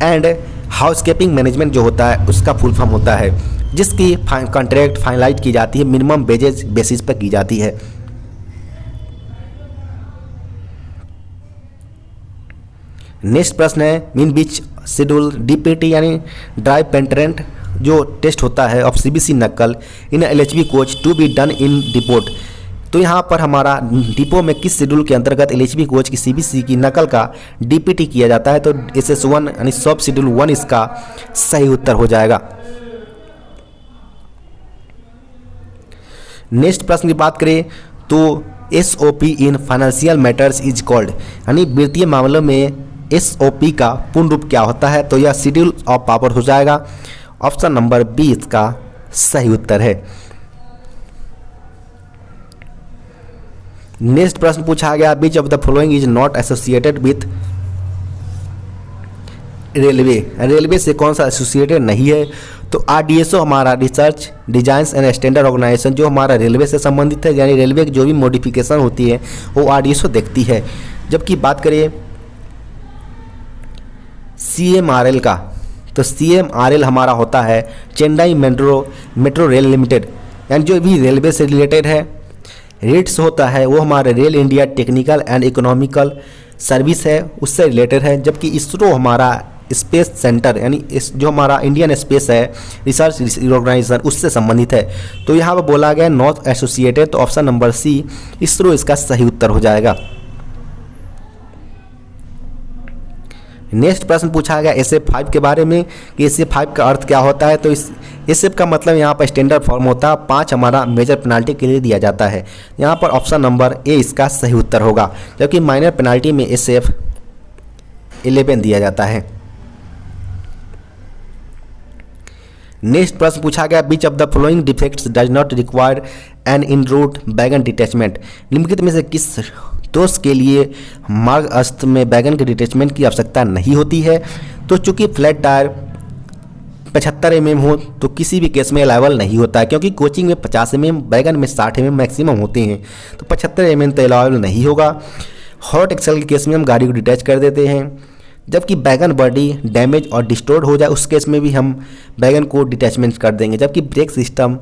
एंड हाउसकीपिंग मैनेजमेंट जो होता है उसका फुल फॉर्म होता है, जिसकी कॉन्ट्रैक्ट फाइनलाइज की जाती है मिनिमम वेजेज बेसिस पर की जाती है। नेक्स्ट प्रश्न है मीन बीच शेड्यूल DPT यानी ड्राइव पेंटेंट जो टेस्ट होता है of CBC knuckle in LHB coach to be done in depot. तो यहाँ पर हमारा डिपो में किस शेड्यूल के अंतर्गत LHB कोच की CBC की नकल का DPT किया जाता है। तो SS1 यानी सब शेड्यूल 1 इसका सही उत्तर हो जाएगा। नेक्स्ट प्रश्न की बात करें तो SOP in financial matters is called, यानी वित्तीय मामलों में SOP का पूर्ण रूप क्या होता है, तो यह शेड्यूल ऑफ पावर हो जाएगा। ऑप्शन नंबर बी इसका सही उत्तर है। नेक्स्ट प्रश्न पूछा गया, which of the following is not associated with railway, railway से कौन सा एसोसिएटेड नहीं है, तो RDSO हमारा research designs and standard organisation जो हमारा रेलवे से संबंधित है, यानी रेलवे की जो भी मॉडिफिकेशन होती है वो RDSO देखती है। जबकि बात करें CMRL का, तो CMRL हमारा होता है चेन्नई मेट्रो रेल लिमिटेड, यानी जो भी रेलवे से रिलेटेड है। रेट्स होता है वो हमारा rail India technical and economical service है, उससे रिलेटेड है। जबकि इसरो हमारा स्पेस सेंटर, यानी जो हमारा इंडियन स्पेस है रिसर्च ऑर्गेनाइजेशन, उससे संबंधित है। तो यहाँ पर बोला गया नॉट एसोसिएटेड, तो ऑप्शन नंबर सी इसरो इसका सही उत्तर हो जाएगा। नेक्स्ट प्रश्न पूछा गया SF5 के बारे में कि SF5 का अर्थ क्या होता है, तो इस SF का मतलब यहाँ पर स्टैंडर्ड फॉर्म होता है, 5 हमारा मेजर पेनाल्टी के लिए दिया जाता है। यहाँ पर ऑप्शन नंबर ए इसका सही उत्तर होगा, जबकि माइनर पेनाल्टी में SF11 दिया जाता है। नेक्स्ट प्रश्न पूछा गया, which of the following defects does not require an en route wagon detachment, निम्नलिखित में से किस दोष के लिए मार्गस्थ में बैगन के डिटैचमेंट की आवश्यकता नहीं होती है, तो चूंकि फ्लैट टायर 75 mm हो तो किसी भी केस में अलाइबल नहीं होता है, क्योंकि कोचिंग में 50 mm, बैगन में 60 mm मैक्सिमम होते हैं, तो 75 mm तो अलाइबल नहीं होगा। हॉट एक्सेल के केस में हम गाड़ी को डिटैच कर देते हैं। जबकि बैगन बॉडी डैमेज और डिस्टोर्ड हो जाए उस केस में भी हम बैगन को डिटैचमेंट कर देंगे। जबकि ब्रेक सिस्टम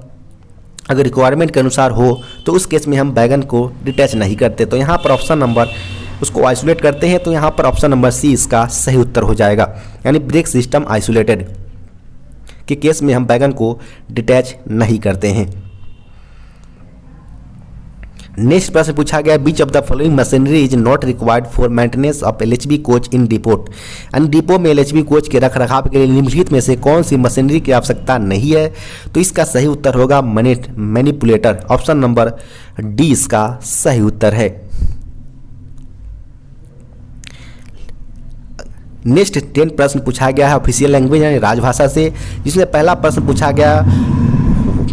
अगर रिक्वायरमेंट के अनुसार हो तो उस केस में हम बैगन को डिटैच नहीं करते। तो यहाँ पर ऑप्शन नंबर उसको आइसोलेट करते हैं, तो यहाँ पर ऑप्शन नंबर सी इसका सही उत्तर हो जाएगा, यानी ब्रेक सिस्टम आइसोलेटेड के केस में हम बैगन को डिटैच नहीं करते हैं। नेक्स्ट प्रश्न पूछा गया, which of the following machinery is not required for maintenance of LHB coach in depot, यानी डिपो में LHB कोच के रख रखाव के लिए निम्नलिखित में से कौन सी मशीनरी की आवश्यकता नहीं है, तो इसका सही उत्तर होगा मैनिपुलेटर। ऑप्शन नंबर डी इसका सही उत्तर है। नेक्स्ट 10 प्रश्न पूछा गया है ऑफिशियल लैंग्वेज यानी राजभाषा से, जिसमें पहला प्रश्न पूछा गया,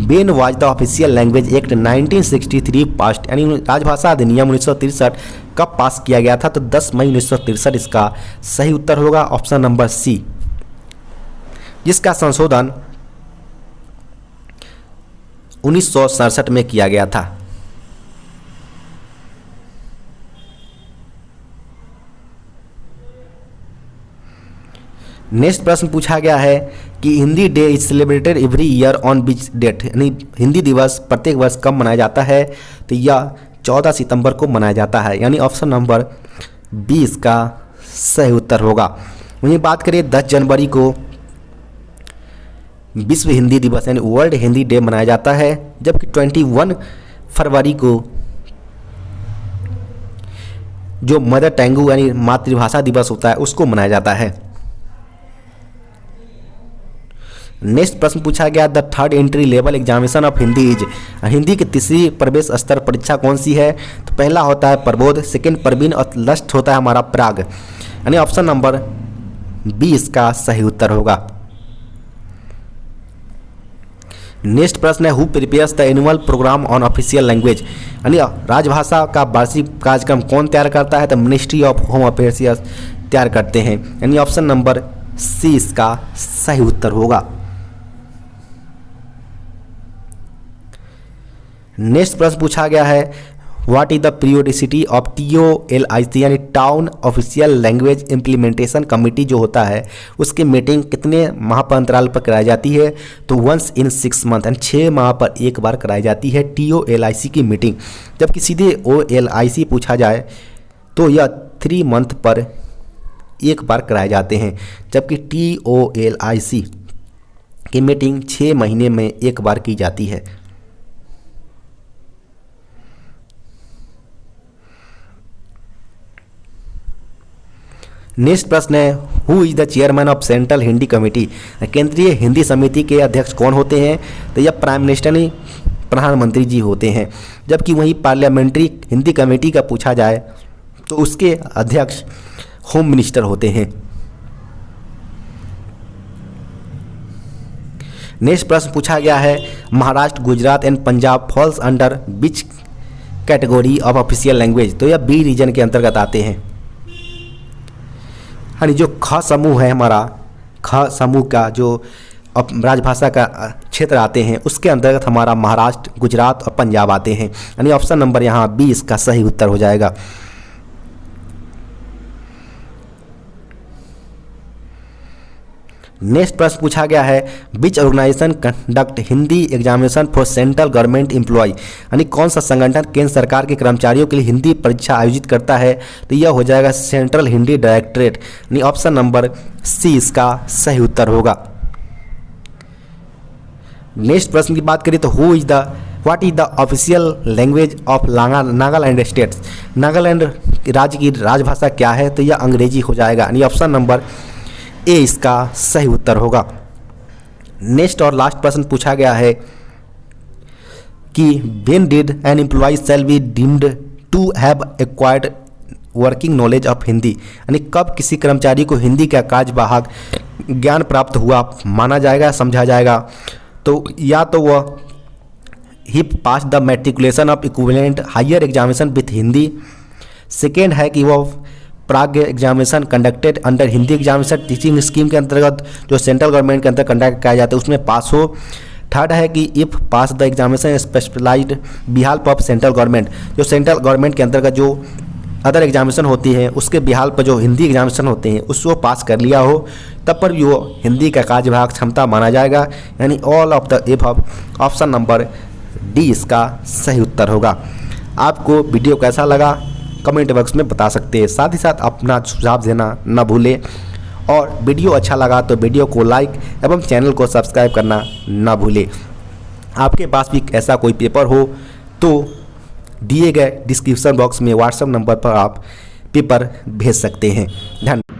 when was the official language act 1963 past, यानी राजभाषा अधिनियम 1963 कब पास किया गया था, तो 10 मई 1963 इसका सही उत्तर होगा। ऑप्शन नंबर सी, जिसका संशोधन 1967 में किया गया था। नेक्स्ट प्रश्न पूछा गया है कि Hindi day is celebrated every year on which date, यानी हिंदी दिवस प्रत्येक वर्ष कब मनाया जाता है, तो यह 14 सितंबर को मनाया जाता है, यानी ऑप्शन नंबर 20 का सही उत्तर होगा। वहीं बात करें 10 जनवरी को विश्व हिंदी दिवस यानी वर्ल्ड हिंदी डे मनाया जाता है, जबकि 21 फरवरी को जो मदर टंग यानी मातृभाषा दिवस होता है उसको मनाया जाता है। नेक्स्ट प्रश्न पूछा गया, the third entry level examination of Hindi is, Hindi की तीसरी प्रवेश स्तर परीक्षा कौन सी है, तो पहला होता है प्रबोध, सेकंड प्रवीण और लास्ट होता है हमारा प्राग, यानी ऑप्शन नंबर बी इसका सही उत्तर होगा। नेक्स्ट प्रश्न है, who prepares the annual programme on official language, यानी राजभाषा का वार्षिक कार्यक्रम कौन तैयार करता है, तो मिनिस्ट्री ऑफ होम अफेयर्स तैयार करते हैं, यानी ऑप्शन नंबर सी इसका सही उत्तर होगा। नेक्स्ट प्रश्न पूछा गया है, what is the periodicity of TOLIC यानी town official language implementation committee जो होता है उसकी मीटिंग कितने माह पर अंतराल पर कराई जाती है, तो वंस इन 6 मंथ यानी 6 माह पर एक बार कराई जाती है TOLIC की मीटिंग। जबकि सीधे OLIC पूछा जाए तो यह 3 मंथ पर एक बार कराए जाते हैं, जबकि TOLIC की मीटिंग 6 महीने में एक बार की जाती है। नेक्स्ट प्रश्न है, who is the chairman of central Hindi committee, केंद्रीय हिंदी समिति के अध्यक्ष कौन होते हैं, तो यह प्राइम मिनिस्टर प्रधानमंत्री जी होते हैं, जबकि वहीं पार्लियामेंट्री हिंदी कमेटी का पूछा जाए तो उसके अध्यक्ष होम मिनिस्टर होते हैं। नेक्स्ट प्रश्न पूछा गया है, Maharashtra, Gujarat and Punjab falls under which category of official language. तो यह बी रीजन के अंतर्गत आते हैं। यानी जो ख समूह है हमारा, ख समूह का जो राजभाषा का क्षेत्र आते हैं उसके अंतर्गत हमारा महाराष्ट्र, गुजरात और पंजाब आते हैं। यानी ऑप्शन नंबर यहाँ बी इसका सही उत्तर हो जाएगा। नेक्स्ट प्रश्न पूछा गया है, which organization conduct Hindi examination for central government employ. यानी कौन सा संगठन केंद्र सरकार के कर्मचारियों के लिए हिंदी परीक्षा आयोजित करता है। तो यह हो जाएगा सेंट्रल हिंदी डायरेक्टरेट। यानी ऑप्शन नंबर सी इसका सही उत्तर होगा। नेक्स्ट प्रश्न की बात करें तो what is the official language of Nagaland states. Nagaland राज्य की राजभाषा क्या है। तो यह अंग्रेजी हो जाएगा। यानी ऑप्शन नंबर ए इसका सही उत्तर होगा। नेक्स्ट और लास्ट प्रश्न पूछा गया है कि when did an employee shall be deemed to have acquired working knowledge of Hindi. यानी कब किसी कर्मचारी को हिंदी का कार्यवाहक ज्ञान प्राप्त हुआ माना जाएगा, समझा जाएगा। तो या तो वह ही pass the matriculation of equivalent higher examination with Hindi. Second है कि वह Pragya examination conducted under Hindi examination teaching scheme के अंतर्गत जो सेंट्रल गवर्नमेंट के अंतर्गत कंडक्ट किया जाता है उसमें पास हो। थर्ड है कि if pass the examination specialized behalf of central government, जो सेंट्रल गवर्नमेंट के अंतर्गत जो अदर एग्जामिनेशन होती है उसके बिहाल पर जो हिंदी एग्जामिनेशन होते हैं उसको पास कर लिया हो, तब पर भी वो हिंदी का कार्यवाहक क्षमता माना जाएगा। यानी all of the above, option number D इसका सही उत्तर होगा। आपको वीडियो कैसा लगा कमेंट बॉक्स में बता सकते हैं। साथ ही साथ अपना सुझाव देना न भूलें और वीडियो अच्छा लगा तो वीडियो को लाइक एवं चैनल को सब्सक्राइब करना न भूलें। आपके पास भी ऐसा कोई पेपर हो तो दिए गए डिस्क्रिप्शन बॉक्स में व्हाट्सएप नंबर पर आप पेपर भेज सकते हैं। धन्यवाद।